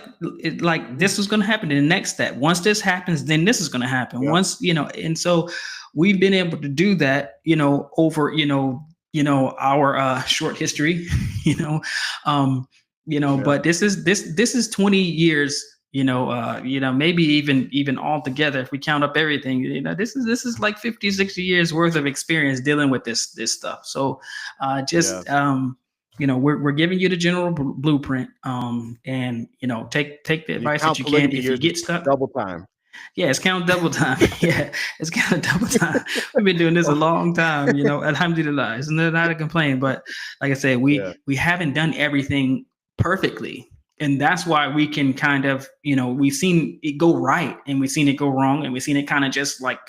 this was going to happen in the next step. Once this happens, then this is going to happen. Yep. Once, and so we've been able to do that, over, our short history, yeah. But this is 20 years, maybe even all together, if we count up everything, this is like 50, 60 years worth of experience dealing with this stuff. So we're giving you the general blueprint, and take the advice that you can. If you get stuck, double time. Yeah, it's count double time. Yeah, it's count double time. We've been doing this a long time, alhamdulillah. It's not a complaint, but like I said, we haven't done everything perfectly. And that's why we can kind of, we've seen it go right and we've seen it go wrong, and we've seen it kind of just like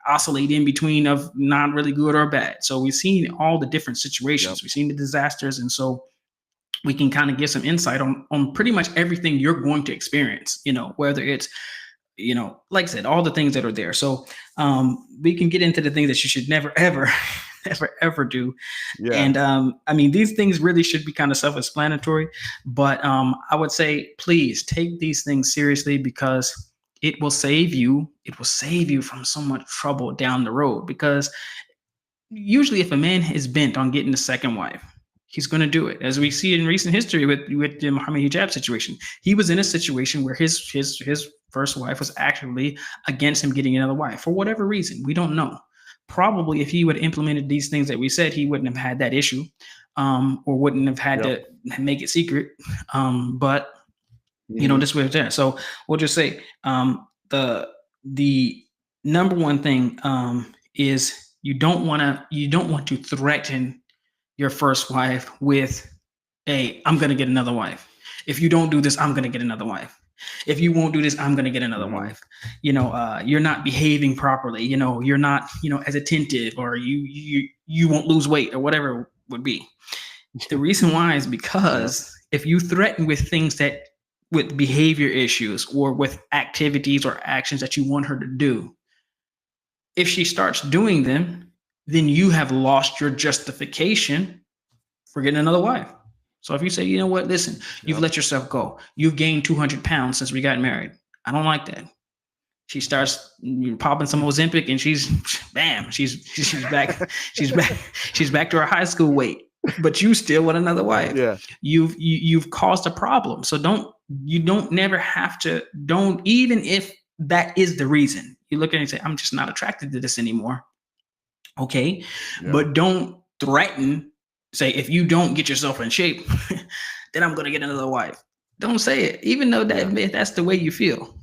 oscillate in between of not really good or bad. So we've seen all the different situations. Yep. We've seen the disasters. And so we can kind of get some insight on pretty much everything you're going to experience, whether it's, like I said, all the things that are there. So we can get into the things that you should never, ever, ever do. Yeah. And these things really should be kind of self-explanatory, but I would say, please take these things seriously, because it will save you. It will save you from so much trouble down the road. Because usually if a man is bent on getting a second wife, he's going to do it. As we see in recent history with the Muhammad hijab situation, he was in a situation where his first wife was actually against him getting another wife for whatever reason. We don't know. Probably if he would have implemented these things that we said, he wouldn't have had that issue, or wouldn't have had to make it secret. But this way there. So we'll just say the number one thing is you don't want to threaten your first wife with, hey, I'm going to get another wife. If you don't do this, I'm going to get another wife. If you won't do this, I'm going to get another wife. You're not behaving properly. You're not, as attentive, or you won't lose weight, or whatever it would be. The reason why is because if you threaten with things with behavior issues or with activities or actions that you want her to do, if she starts doing them, then you have lost your justification for getting another wife. So if you say, you know what, listen, you've let yourself go. You've gained 200 pounds since we got married. I don't like that. She starts popping some Ozempic, and she's back. She's back to her high school weight. But you still want another wife. Yeah. You've caused a problem. So don't even if that is the reason. You look at it and say, I'm just not attracted to this anymore. Okay. Yeah. But don't threaten, say, if you don't get yourself in shape, then I'm going to get another wife. Don't say it, even though Yeah. that's the way you feel.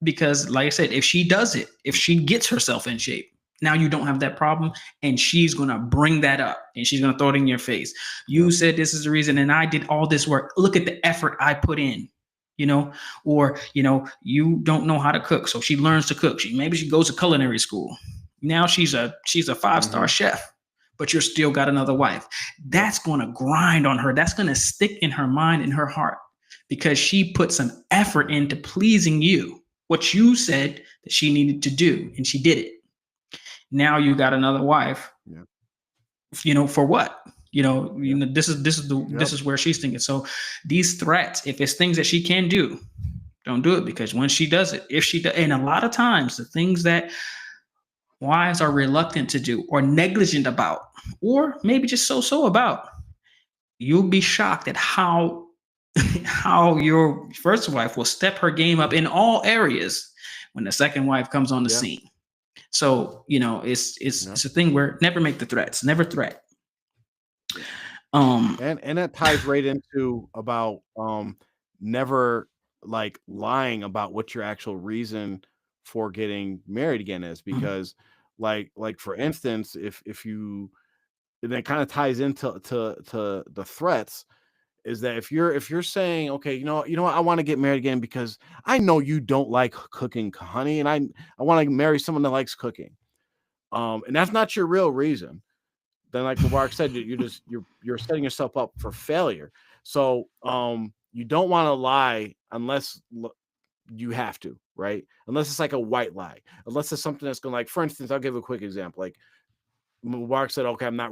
Because, like I said, if she does it, if she gets herself in shape, now you don't have that problem, and she's gonna bring that up, and she's gonna throw it in your face. You Yep. said this is the reason, and I did all this work. Look at the effort I put in. You know, or you don't know how to cook, so she learns to cook. Maybe she goes to culinary school. Now she's a 5-star Mm-hmm. chef, but you're still got another wife. Yep. That's gonna grind on her. That's gonna stick in her mind and her heart because she put some effort into pleasing you, what you said that she needed to do, and she did it. Now you got another wife, Yep. for what? Yep. This Yep. is where she's thinking. So these threats, if it's things that she can do, don't do it, because when she does it, if she does, and a lot of times the things that wives are reluctant to do or negligent about, or maybe just so about, you'll be shocked at how your first wife will step her game up in all areas when the second wife comes on the Yep. scene. So it's Yep. it's a thing where never make the threats, never threat. Yeah. Um, And that ties right into about never like lying about what your actual reason for getting married again is, because like for instance, if you, and that kind of ties into to the threats, is that if you're saying, okay, what, I want to get married again because I know you don't like cooking, honey, and I want to marry someone that likes cooking, and that's not your real reason, then like Mubarak said, you're setting yourself up for failure. So you don't want to lie unless you have to, right? Unless it's like a white lie, unless it's something that's going to, like, for instance, I'll give a quick example. Like Mubarak said, okay, I'm not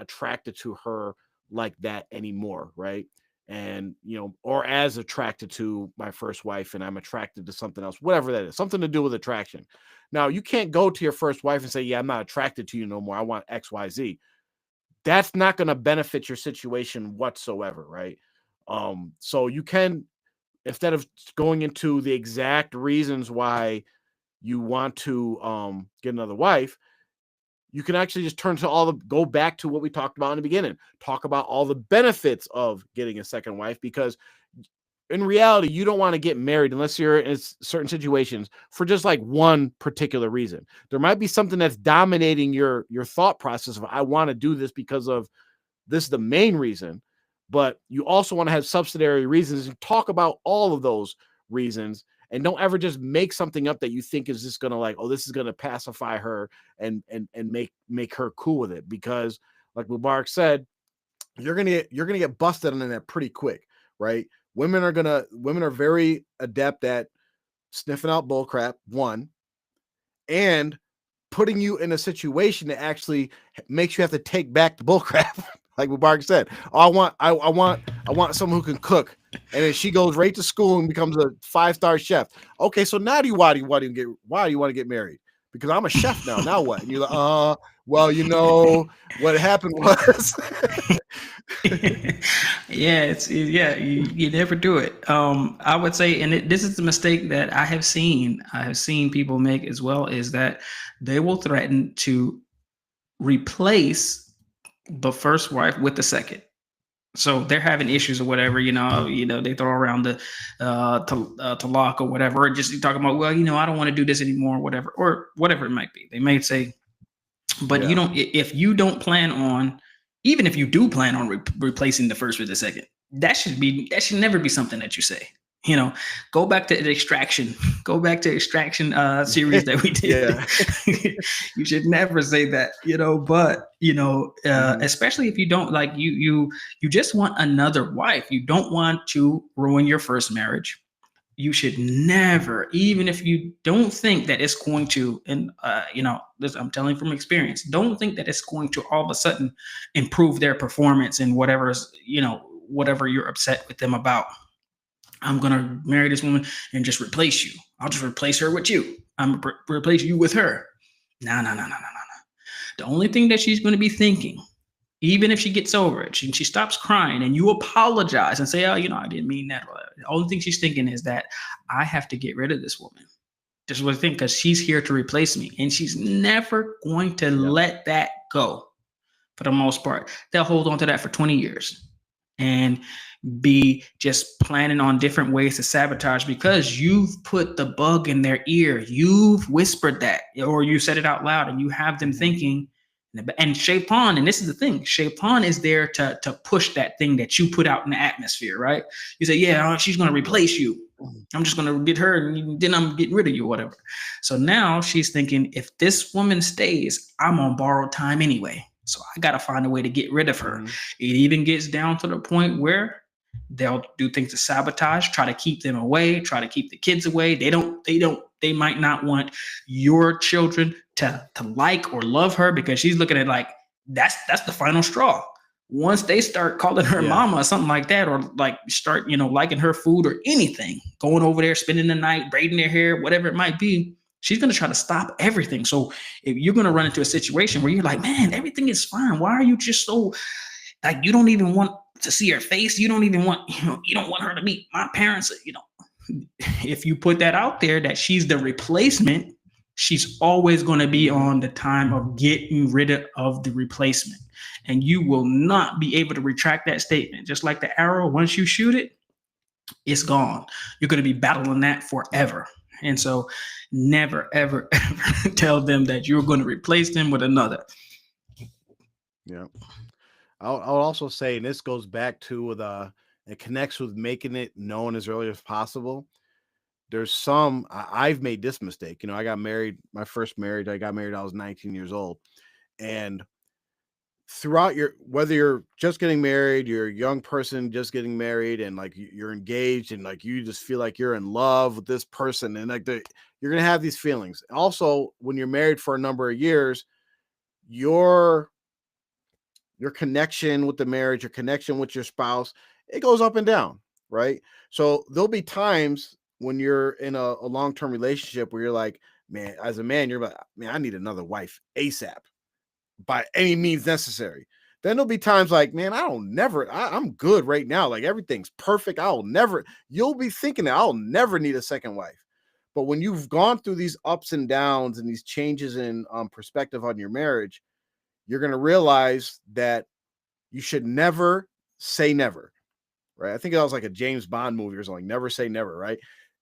attracted to her like that anymore, right? And or as attracted to my first wife, and I'm attracted to something else, whatever that is, something to do with attraction. Now, you can't go to your first wife and say, yeah, I'm not attracted to you no more, I want XYZ. That's not going to benefit your situation whatsoever, right? So you can, instead of going into the exact reasons why you want to get another wife, you can actually just go back to what we talked about in the beginning. Talk about all the benefits of getting a second wife, because in reality, you don't want to get married unless you're in certain situations for just like one particular reason. There might be something that's dominating your thought process of, I want to do this because of this is the main reason, but you also want to have subsidiary reasons and talk about all of those reasons, and don't ever just make something up that you think is just gonna, like, oh, this is gonna pacify her and make her cool with it. Because like Mubarak said, you're gonna get busted on that pretty quick, right? Women are very adept at sniffing out bull crap, one, and putting you in a situation that actually makes you have to take back the bullcrap. Like Mubarak said, oh, I want someone who can cook, and then she goes right to school and becomes a 5-star chef. Okay, so now why do you want to get married? Because I'm a chef now. Now what? And you're like, well, what happened was, you never do it. I would say, and this is the mistake that I have seen people make as well, is that they will threaten to replace the first wife with the second. So they're having issues or whatever, they throw around the talak or whatever, or just talking about, well, I don't want to do this anymore, or whatever it might be. They may say, but yeah, if you don't plan on, even if you do plan on replacing the first with the second, that should never be something that you say. Go back to the extraction. Go back to extraction series that we did. yeah, You should never say that. But especially if you don't, like, you just want another wife. You don't want to ruin your first marriage. You should never, even if you don't think that it's going to, and this, I'm telling from experience, don't think that it's going to all of a sudden improve their performance in whatever you're upset with them about. I'm gonna marry this woman and just replace you. I'll just replace her with you. I'm gonna replace you with her. No, no, no, no, no, no. The only thing that she's going to be thinking, even if she gets over it, she stops crying and you apologize and say, oh, I didn't mean that. The only thing she's thinking is that I have to get rid of this woman. This is what I think, because she's here to replace me. And she's never going to yep, let that go for the most part. They'll hold on to that for 20 years. And be just planning on different ways to sabotage because you've put the bug in their ear. You've whispered that, or you said it out loud, and you have them thinking. And Shaitan, and this is the thing, Shaitan is there to push that thing that you put out in the atmosphere, right? You say, yeah, she's going to replace you. I'm just going to get her, and then I'm getting rid of you, whatever. So now she's thinking, if this woman stays, I'm on borrowed time anyway. So I got to find a way to get rid of her. It even gets down to the point where they'll do things to sabotage, try to keep them away, try to keep the kids away. They might not want your children to like or love her because she's looking at like, that's the final straw. Once they start calling her mama or something like that, or like start, liking her food or anything, going over there, spending the night, braiding their hair, whatever it might be, she's going to try to stop everything. So if you're going to run into a situation where you're like, man, everything is fine. Why are you just so, like, you don't even want to see her face? You don't even want, you don't want her to meet my parents, If you put that out there that she's the replacement, she's always going to be on the time of getting rid of the replacement. And you will not be able to retract that statement. Just like the arrow, once you shoot it, it's gone. You're going to be battling that forever. And so never, ever, ever tell them that you're going to replace them with another. Yeah. I'll also say, and this goes back to it connects with making it known as early as possible. There's I've made this mistake. I got married, my first marriage, I got married, I was 19 years old. And throughout whether you're just getting married, you're a young person just getting married, and like you're engaged, and like you just feel like you're in love with this person, and like you're gonna have these feelings. Also, when you're married for a number of years, your connection with the marriage, your connection with your spouse, it goes up and down, right? So there'll be times when you're in a long-term relationship where you're like, man, as a man, you're like, man, I need another wife ASAP by any means necessary. Then there'll be times like, man, I'm good right now. Like everything's perfect. You'll be thinking that I'll never need a second wife. But when you've gone through these ups and downs and these changes in perspective on your marriage, you're going to realize that you should never say never, right? I think that was like a James Bond movie or something. Never say never, right?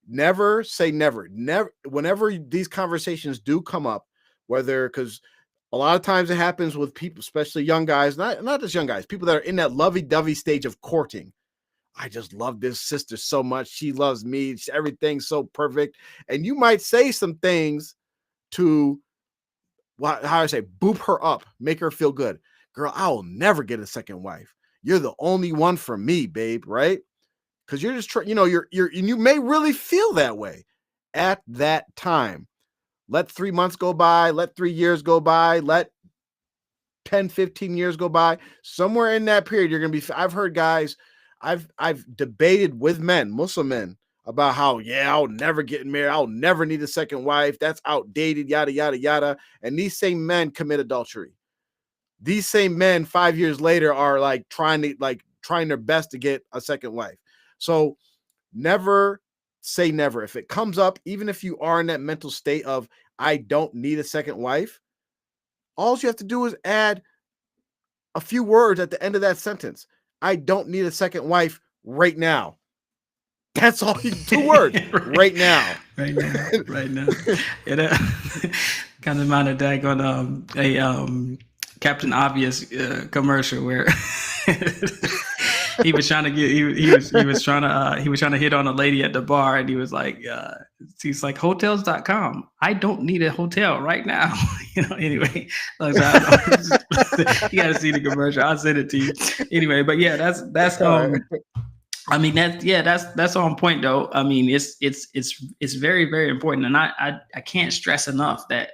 Never say never. Never. Whenever these conversations do come up, because a lot of times it happens with people, especially young guys, not just young guys, people that are in that lovey-dovey stage of courting. I just love this sister so much. She loves me. Everything's so perfect. And you might say some things to, boop her up, make her feel good. Girl, I will never get a second wife. You're the only one for me, babe, right? Because you're just you may really feel that way at that time. Let 3 months go by, let 3 years go by, let 10, 15 years go by. Somewhere in that period, you're going to be, I've heard guys, I've debated with men, Muslim men, about how, I'll never get married. I'll never need a second wife. That's outdated, yada, yada, yada. And these same men commit adultery. These same men 5 years later are like trying their best to get a second wife. So never say never. If it comes up, even if you are in that mental state of, I don't need a second wife, all you have to do is add a few words at the end of that sentence. I don't need a second wife right now. That's all you 2 words. right now. Right now. Right now. It kind of reminded Dag on a Captain Obvious commercial where he was trying to get he was trying to hit on a lady at the bar, and he was like he's like, hotels.com. I don't need a hotel right now. Anyway, like, you gotta see the commercial. I'll send it to you. Anyway, but yeah, that's I mean, that's on point though. I mean, it's very, very important. And I can't stress enough that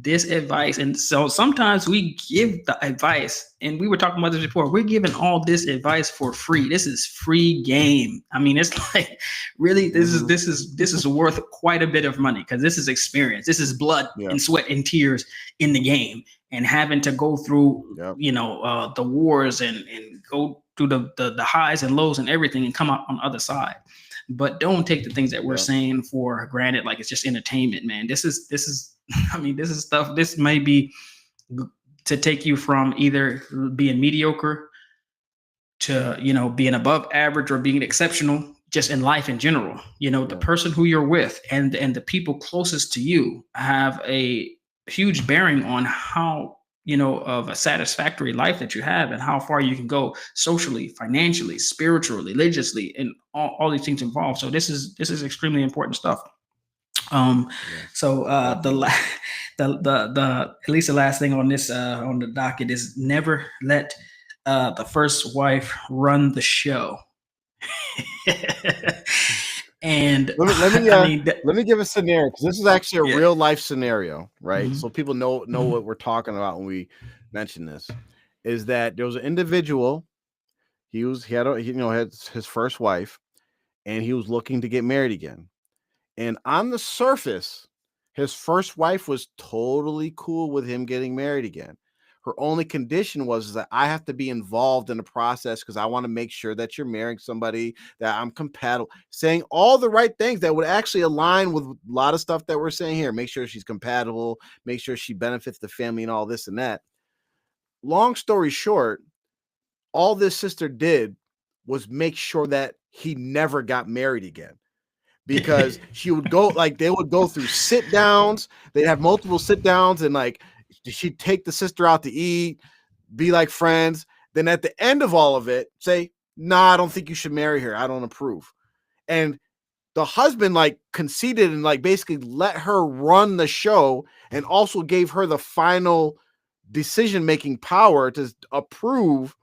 this advice, and so sometimes we give the advice, and we were talking about this before, we're giving all this advice for free. This is free game. I mean, it's like, really, this is worth quite a bit of money, because this is experience. This is blood and sweat and tears in the game, and having to go through, the wars and go through the highs and lows and everything, and come out on the other side. But don't take the things that we're saying for granted, like it's just entertainment, man. This is I mean, this is stuff. This may be to take you from either being mediocre to being above average or being exceptional just in life in general. The Yeah. person who you're with and the people closest to you have a huge bearing on how of a satisfactory life that you have and how far you can go socially, financially, spiritually, religiously, and all these things involved. So this is extremely important stuff. Yes. So the Definitely. the at least the last thing on this on the docket is never let the first wife run the show. And Let me I mean, let me give a scenario, because this is actually a yeah. real life scenario, right? Mhm, So people know mhm. what we're talking about when we mention this. Is that there was an individual, he had had his first wife, and he was looking to get married again. And on the surface, his first wife was totally cool with him getting married again. Her only condition was that I have to be involved in the process, because I want to make sure that you're marrying somebody that I'm compatible, saying all the right things that would actually align with a lot of stuff that we're saying here. Make sure she's compatible, make sure she benefits the family and all this and that. Long story short, all this sister did was make sure that he never got married again, because she would go, like, they would go through sit downs. They'd have multiple sit downs, and like she'd take the sister out to eat, be like friends. Then at the end of all of it, say, "Nah, I don't think you should marry her. I don't approve." And the husband like conceded and like basically let her run the show, and also gave her the final decision making power to approve,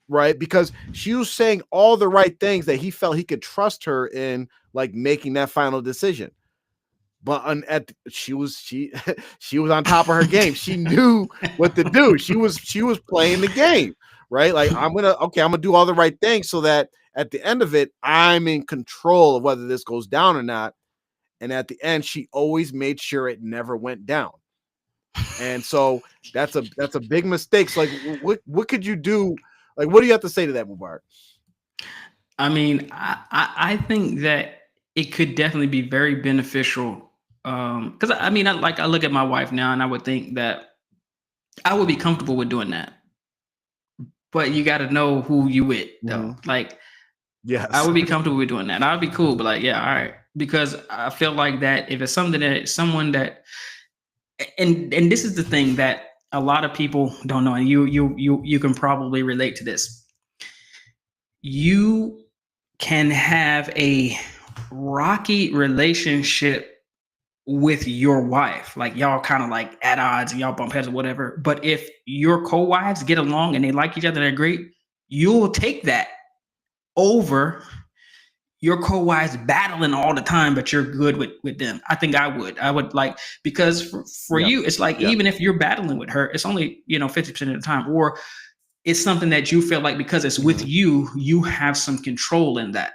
right? Because she was saying all the right things that he felt he could trust her in, like making that final decision. But she was she was on top of her game. She knew what to do. She was playing the game, right? Like, I'm gonna do all the right things, so that at the end of it, I'm in control of whether this goes down or not. And at the end, she always made sure it never went down. And so that's a big mistake. So like, what could you do? Like, what do you have to say to that, Mubarak? I mean, I think that it could definitely be very beneficial. Because I mean, I look at my wife now, and I would think that I would be comfortable with doing that. But you got to know who you with, though. Mhm. Like, I Yes. would be comfortable with doing that. I'd be cool, but like, yeah, all right. Because I feel like that if it's something that someone that, and this is the thing that a lot of people don't know, and you can probably relate to this. You can have a rocky relationship with your wife, like y'all kind of like at odds and y'all bump heads or whatever. But if your co-wives get along and they like each other, they're great, you'll take that over your co-wives battling all the time, but you're good with them. I think I would like, because for Yeah. you it's like, Yeah. even if you're battling with her, it's only 50% of the time, or it's something that you feel like because it's with Mhm. you have some control in that.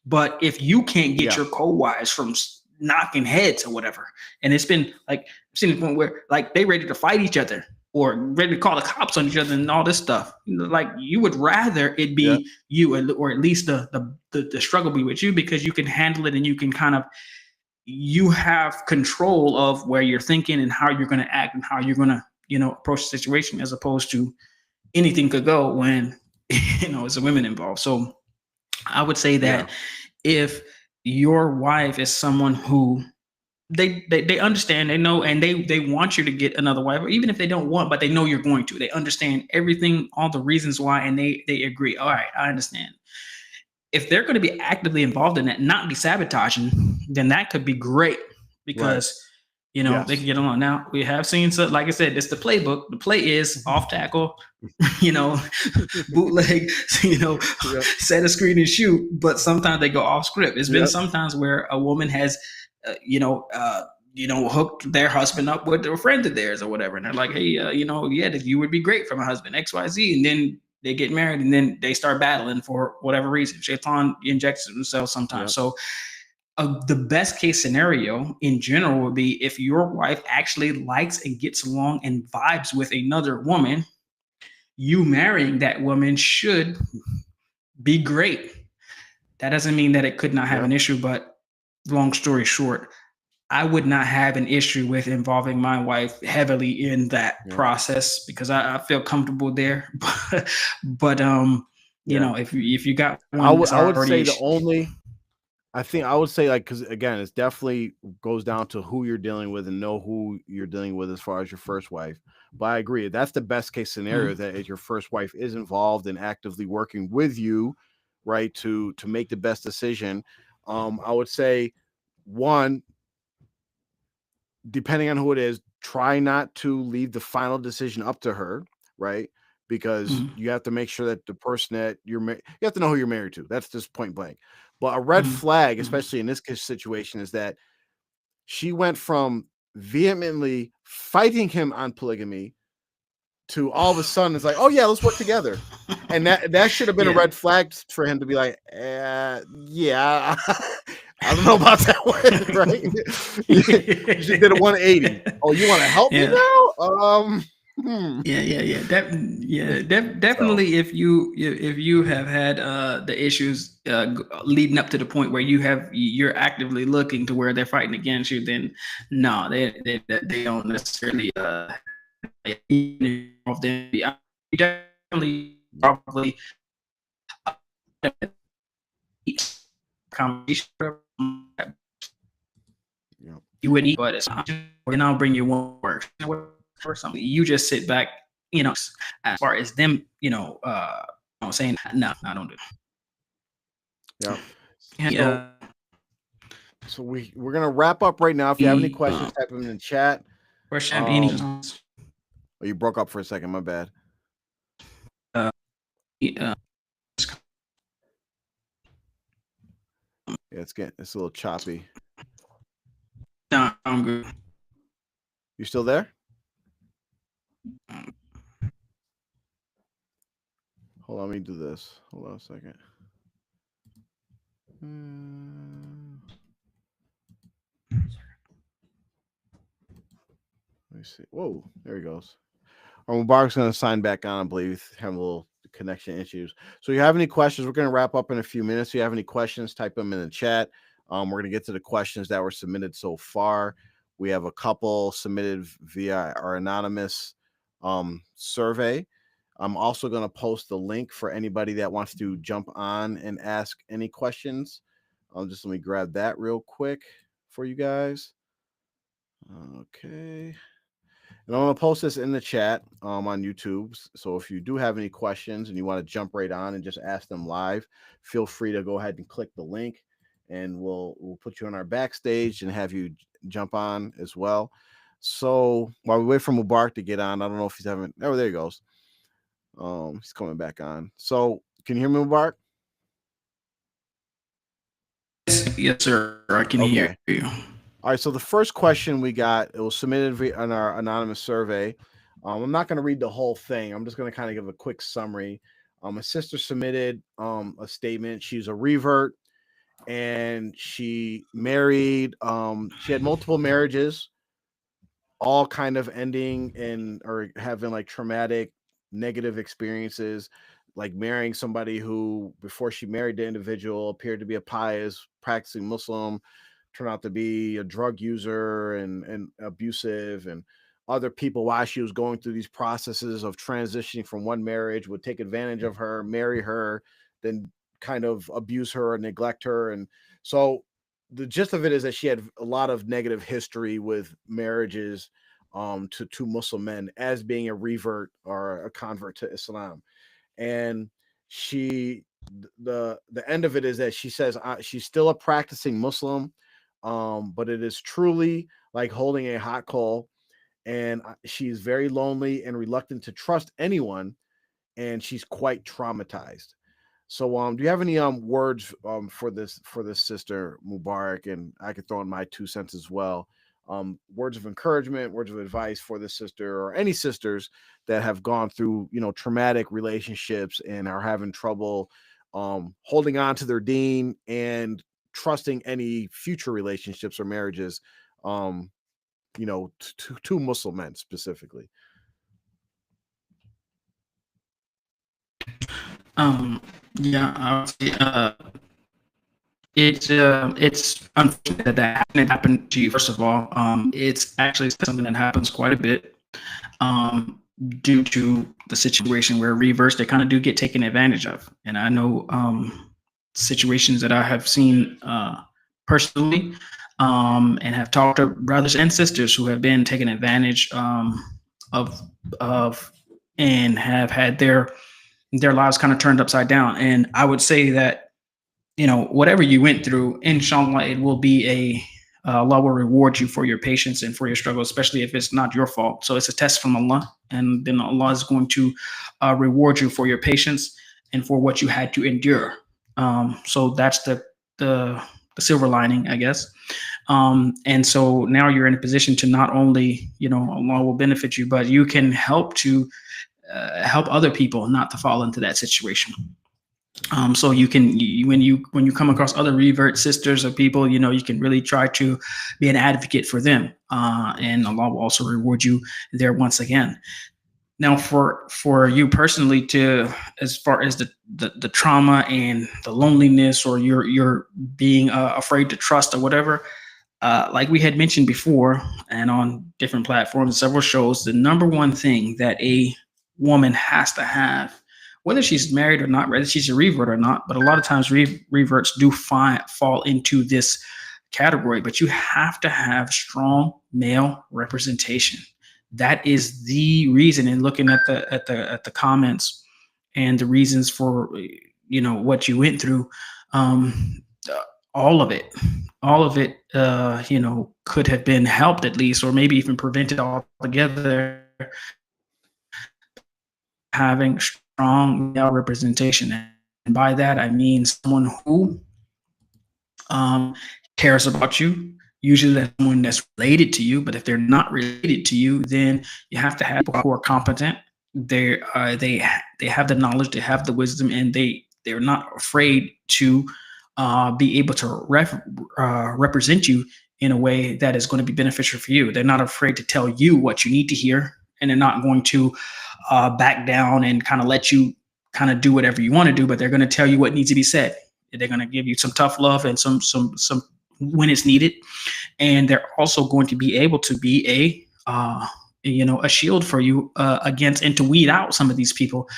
But if you can't get Yeah. your co-wives from knocking heads or whatever, and it's been like, I've seen the point where like they ready to fight each other or ready to call the cops on each other and all this stuff. Like, you would rather it Yeah. be you, or at least the struggle be with you, because you can handle it and you can kind of, you have control of where you're thinking and how you're going to act and how you're going to approach the situation, as opposed to anything could go when it's a women involved. So I would say Yeah. that if your wife is someone who they understand, they know, and they want you to get another wife, or even if they don't want, but they know you're going to, they understand everything, all the reasons why, and they agree. All right, I understand. If they're going to be actively involved in that, not be sabotaging, then that could be great, Right. because they can Yes. get along. Now we have seen, so like I said, it's the playbook. The play is off tackle, you know, bootleg, Yep. set a screen and shoot. But sometimes they go off script. It's been Yep. sometimes where a woman has, hooked their husband up with a friend of theirs or whatever, and they're like, hey, yeah, you would be great for my husband X Y Z, and then they get married, and then they start battling for whatever reason. Shaitan injects themselves sometimes. Yep. So the best case scenario in general would be if your wife actually likes and gets along and vibes with another woman, you marrying that woman should be great. That doesn't mean that it could not have Yep. an issue, but long story short, I would not have an issue with involving my wife heavily in that Yep. process, because I feel comfortable there. But You know, if you got I one would that's I would say already, the only I think I would say, like, because again, it's definitely goes down to who you're dealing with and know who you're dealing with as far as your first wife. But I agree, that's the best case scenario, Mhm, that if your first wife is involved and actively working with you, right, to make the best decision. I would say, one, depending on who it is, try not to leave the final decision up to her, right? Because mhm, you have to make sure that the person that you have to know who you're married to. That's just point blank. But a red mhm, flag, mhm. especially in this situation, is that she went from vehemently fighting him on polygamy to all of a sudden it's like, oh yeah, let's work together. And that should have been a Yeah. red flag for him to be like, yeah, I don't know about that one, right? You just did a 180. Oh, you want to help me Yeah. now? Yeah. So Definitely. If you have had the issues leading up to the point where you're actively looking to where they're fighting against you, then no, they don't necessarily involved in. You definitely yeah, probably conversation yeah, you would eat, but it's not. And I'll bring you one work or something. You just sit back, as far as them, saying no, I don't do yeah. that. So we're gonna wrap up right now. If you have any questions, type them in the chat. Question have any Um, oh, you broke up for a second. My bad. uh, uh, Yeah, it's a little choppy. no, I'm good. You still there? Hold on, let me do this. Hold on a second. Let me see. Whoa, there he goes. Mubarak's going to sign back on, I believe. Having a little connection issues. So, you have any questions? We're going to wrap up in a few minutes. If you have any questions, type them in the chat. We're going to get to the questions that were submitted so far. We have a couple submitted via our anonymous survey. I'm also going to post the link for anybody that wants to jump on and ask any questions. Just let me grab that real quick for you guys. Okay. And I'm going to post this in the chat on YouTube. So if you do have any questions and you want to jump right on and just ask them live, feel free to go ahead and click the link, and we'll put you on our backstage and have you jump on as well. So while we wait for Mubarak to get on, I don't know if he's having. Oh, there he goes. He's coming back on. So can you hear me, Mubarak? Yes, sir. I can hear Okay. you. All right, so the first question we got, it was submitted on our anonymous survey. I'm not going to read the whole thing. I'm just going to kind of give a quick summary. A sister submitted a statement. She's a revert, and she married. She had multiple marriages, all kind of ending in or having like traumatic, negative experiences, like marrying somebody who, before she married the individual, appeared to be a pious, practicing Muslim, turned out to be a drug user and abusive, and other people, while she was going through these processes of transitioning from one marriage, would take advantage of her, marry her, then kind of abuse her and neglect her. And so the gist of it is that she had a lot of negative history with marriages to two Muslim men, as being a revert or a convert to Islam. And she the end of it is that she says she's still a practicing Muslim, but it is truly like holding a hot coal, and she's very lonely and reluctant to trust anyone, and she's quite traumatized. So, do you have any words for this sister Mubarak? And I could throw in my 2 cents as well. Words of encouragement, words of advice for this sister, or any sisters that have gone through, traumatic relationships and are having trouble holding on to their deen and trusting any future relationships or marriages. Um, to Muslim men specifically. Um, yeah, I would say, it's unfortunate that happened to you. First of all, it's actually something that happens quite a bit. due to the situation where reverse, they kind of do get taken advantage of. And I know situations that I have seen personally, and have talked to brothers and sisters who have been taken advantage of of and have had their lives kind of turned upside down. And I would say that, whatever you went through, inshallah, it will be Allah will reward you for your patience and for your struggle, especially if it's not your fault. So it's a test from Allah, and then Allah is going to reward you for your patience and for what you had to endure. So that's the the silver lining, I guess. And so now you're in a position to not only, Allah will benefit you, but you can help to help other people not to fall into that situation. So you can, when you come across other revert sisters or people, you can really try to be an advocate for them, and Allah will also reward you there once again. Now, for you personally, to as far as the trauma and the loneliness, or you're being afraid to trust or whatever, like we had mentioned before, and on different platforms, several shows, the number one thing that a woman has to have, whether she's married or not, whether she's a revert or not, but a lot of times reverts do fall into this category. But you have to have strong male representation. That is the reason. And looking at the comments and the reasons for what you went through, um, all of it, could have been helped at least, or maybe even prevented altogether, having strong male representation. And by that, I mean someone who um, cares about you. Usually, that's someone that's related to you. But if they're not related to you, then you have to have people who are competent. They have the knowledge, they have the wisdom, and they're not afraid to be able to represent you in a way that is going to be beneficial for you. They're not afraid to tell you what you need to hear, and they're not going to back down and kind of let you kind of do whatever you want to do. But they're going to tell you what needs to be said. They're going to give you some tough love and some when it's needed, and they're also going to be able to be a shield for you against, and to weed out some of these people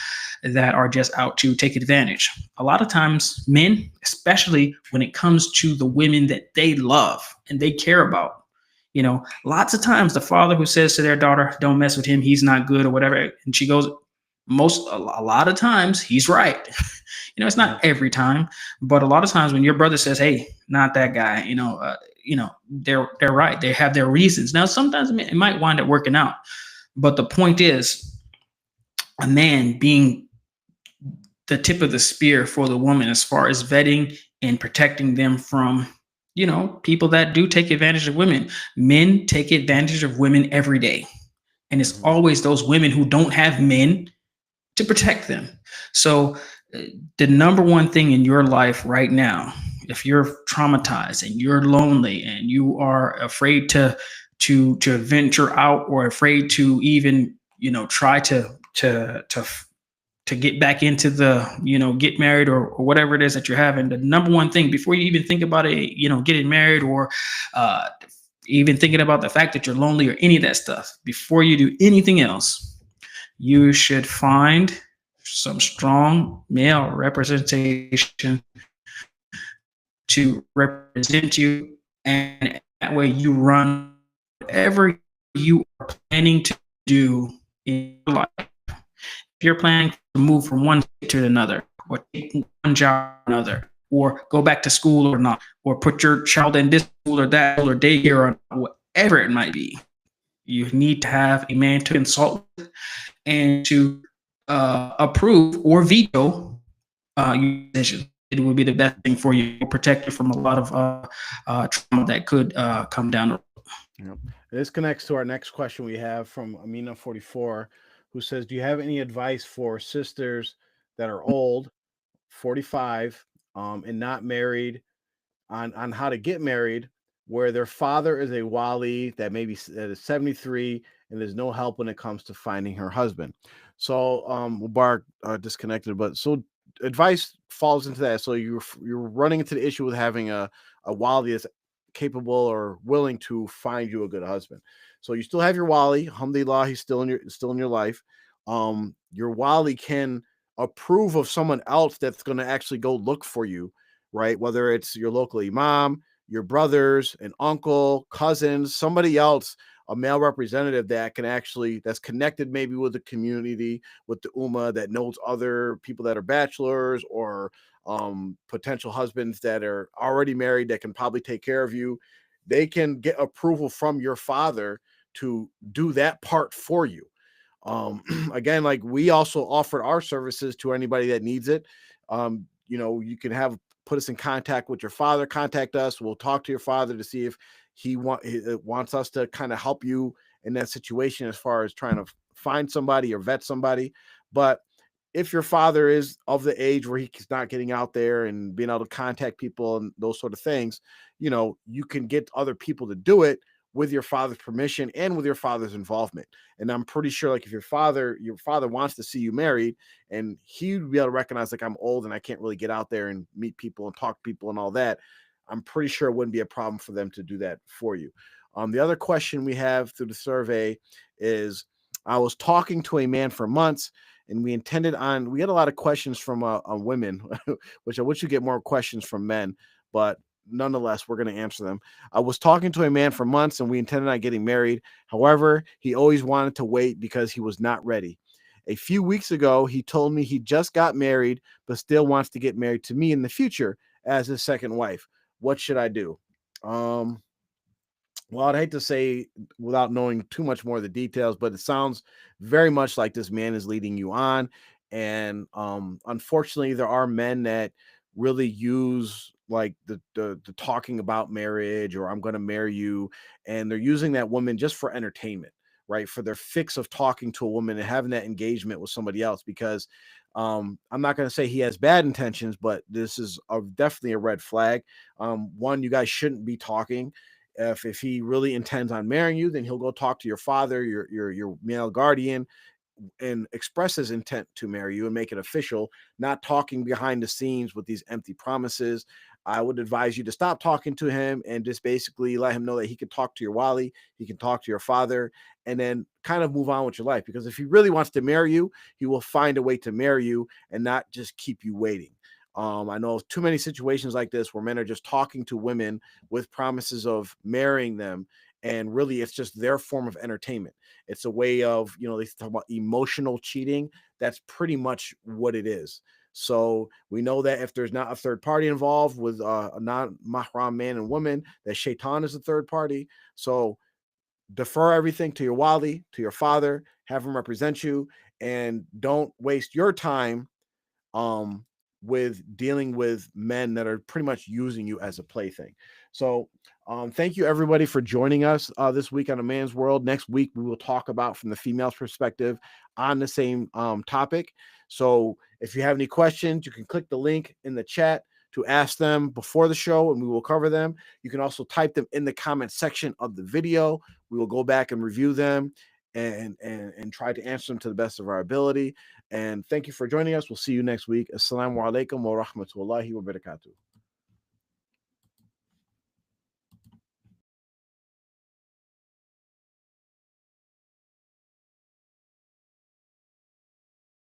that are just out to take advantage. A lot of times, men, especially when it comes to the women that they love and they care about, lots of times the father who says to their daughter, "Don't mess with him, he's not good," or whatever, and she goes, a lot of times he's right. It's not every time, but a lot of times when your brother says, "Hey, not that guy," they're right. They have their reasons. Now, sometimes it might wind up working out, but the point is, a man being the tip of the spear for the woman as far as vetting and protecting them from, people that do take advantage of women. Men take advantage of women every day, and it's always those women who don't have men to protect them. So the number one thing in your life right now, if you're traumatized and you're lonely and you are afraid to venture out, or afraid to even try to get back into the get married, or whatever it is that you're having, the number one thing before you even think about it, getting married, or even thinking about the fact that you're lonely or any of that stuff, before you do anything else, you should find some strong male representation to represent you, and that way you run whatever you are planning to do in your life. If you're planning to move from one state to another, or take one job to another, or go back to school or not, or put your child in this school or that, or daycare, or whatever it might be, you need to have a man to consult with and to approve or veto your decision. It would be the best thing for you, protect you from a lot of trauma that could come down the road. Yep. This connects to our next question we have from Amina44, who says, "Do you have any advice for sisters that are old, 45, and not married, on how to get married, where their father is a wali that that is 73, and there's no help when it comes to finding her husband?" So Mubarak disconnected, but so advice falls into that. So you're running into the issue with having a wali that's capable or willing to find you a good husband. So you still have your wali. Alhamdulillah, he's still in your life. Your wali can approve of someone else that's going to actually go look for you, right? Whether it's your local imam, your brothers, an uncle, cousins, somebody else, a male representative that can actually that's connected maybe with the community, with the ummah, that knows other people that are bachelors or potential husbands that are already married that can probably take care of you. They can get approval from your father to do that part for you. Again, like we also offered our services to anybody that needs it. You can have put us in contact with your father, contact us. We'll talk to your father to see if he wants us to kind of help you in that situation as far as trying to find somebody or vet somebody. But if your father is of the age where he's not getting out there and being able to contact people and those sort of things, you can get other people to do it with your father's permission and with your father's involvement. And I'm pretty sure, like, if your father wants to see you married, and he'd be able to recognize, like, I'm old and I can't really get out there and meet people and talk to people and all that, I'm pretty sure it wouldn't be a problem for them to do that for you. The other question we have through the survey is, I was talking to a man for months, and we get a lot of questions from on women, which I wish you get more questions from men, but nonetheless, we're going to answer them. I was talking to a man for months, and we intended on getting married. However, he always wanted to wait because he was not ready. A few weeks ago, he told me he just got married, but still wants to get married to me in the future as his second wife. What should I do? Um, well, I'd hate to say without knowing too much more of the details, but it sounds very much like this man is leading you on. And unfortunately, there are men that really use like the talking about marriage or I'm going to marry you, and they're using that woman just for entertainment, right? For their fix of talking to a woman and having that engagement with somebody else. Because I'm not going to say he has bad intentions, but this is definitely a red flag. One, you guys shouldn't be talking. If he really intends on marrying you, then he'll go talk to your father, your male guardian, and express his intent to marry you and make it official, not talking behind the scenes with these empty promises. I would advise you to stop talking to him and just basically let him know that he can talk to your wali, he can talk to your father, and then kind of move on with your life. Because if he really wants to marry you, he will find a way to marry you and not just keep you waiting. I know too many situations like this where men are just talking to women with promises of marrying them, and really it's just their form of entertainment. It's a way of, they talk about emotional cheating. That's pretty much what it is. So we know that if there's not a third party involved with a non-mahram man and woman, that shaitan is the third party. So defer everything to your wali, to your father, have him represent you, and don't waste your time um with dealing with men that are pretty much using you as a plaything. So thank you everybody for joining us this week on A Man's World. Next week we will talk about from the female's perspective on the same topic. So if you have any questions, you can click the link in the chat to ask them before the show and we will cover them. You can also type them in the comment section of the video. We will go back and review them and try to answer them to the best of our ability. And thank you for joining us. We'll see you next week. Assalamu alaikum wa rahmatullahi wa barakatuh.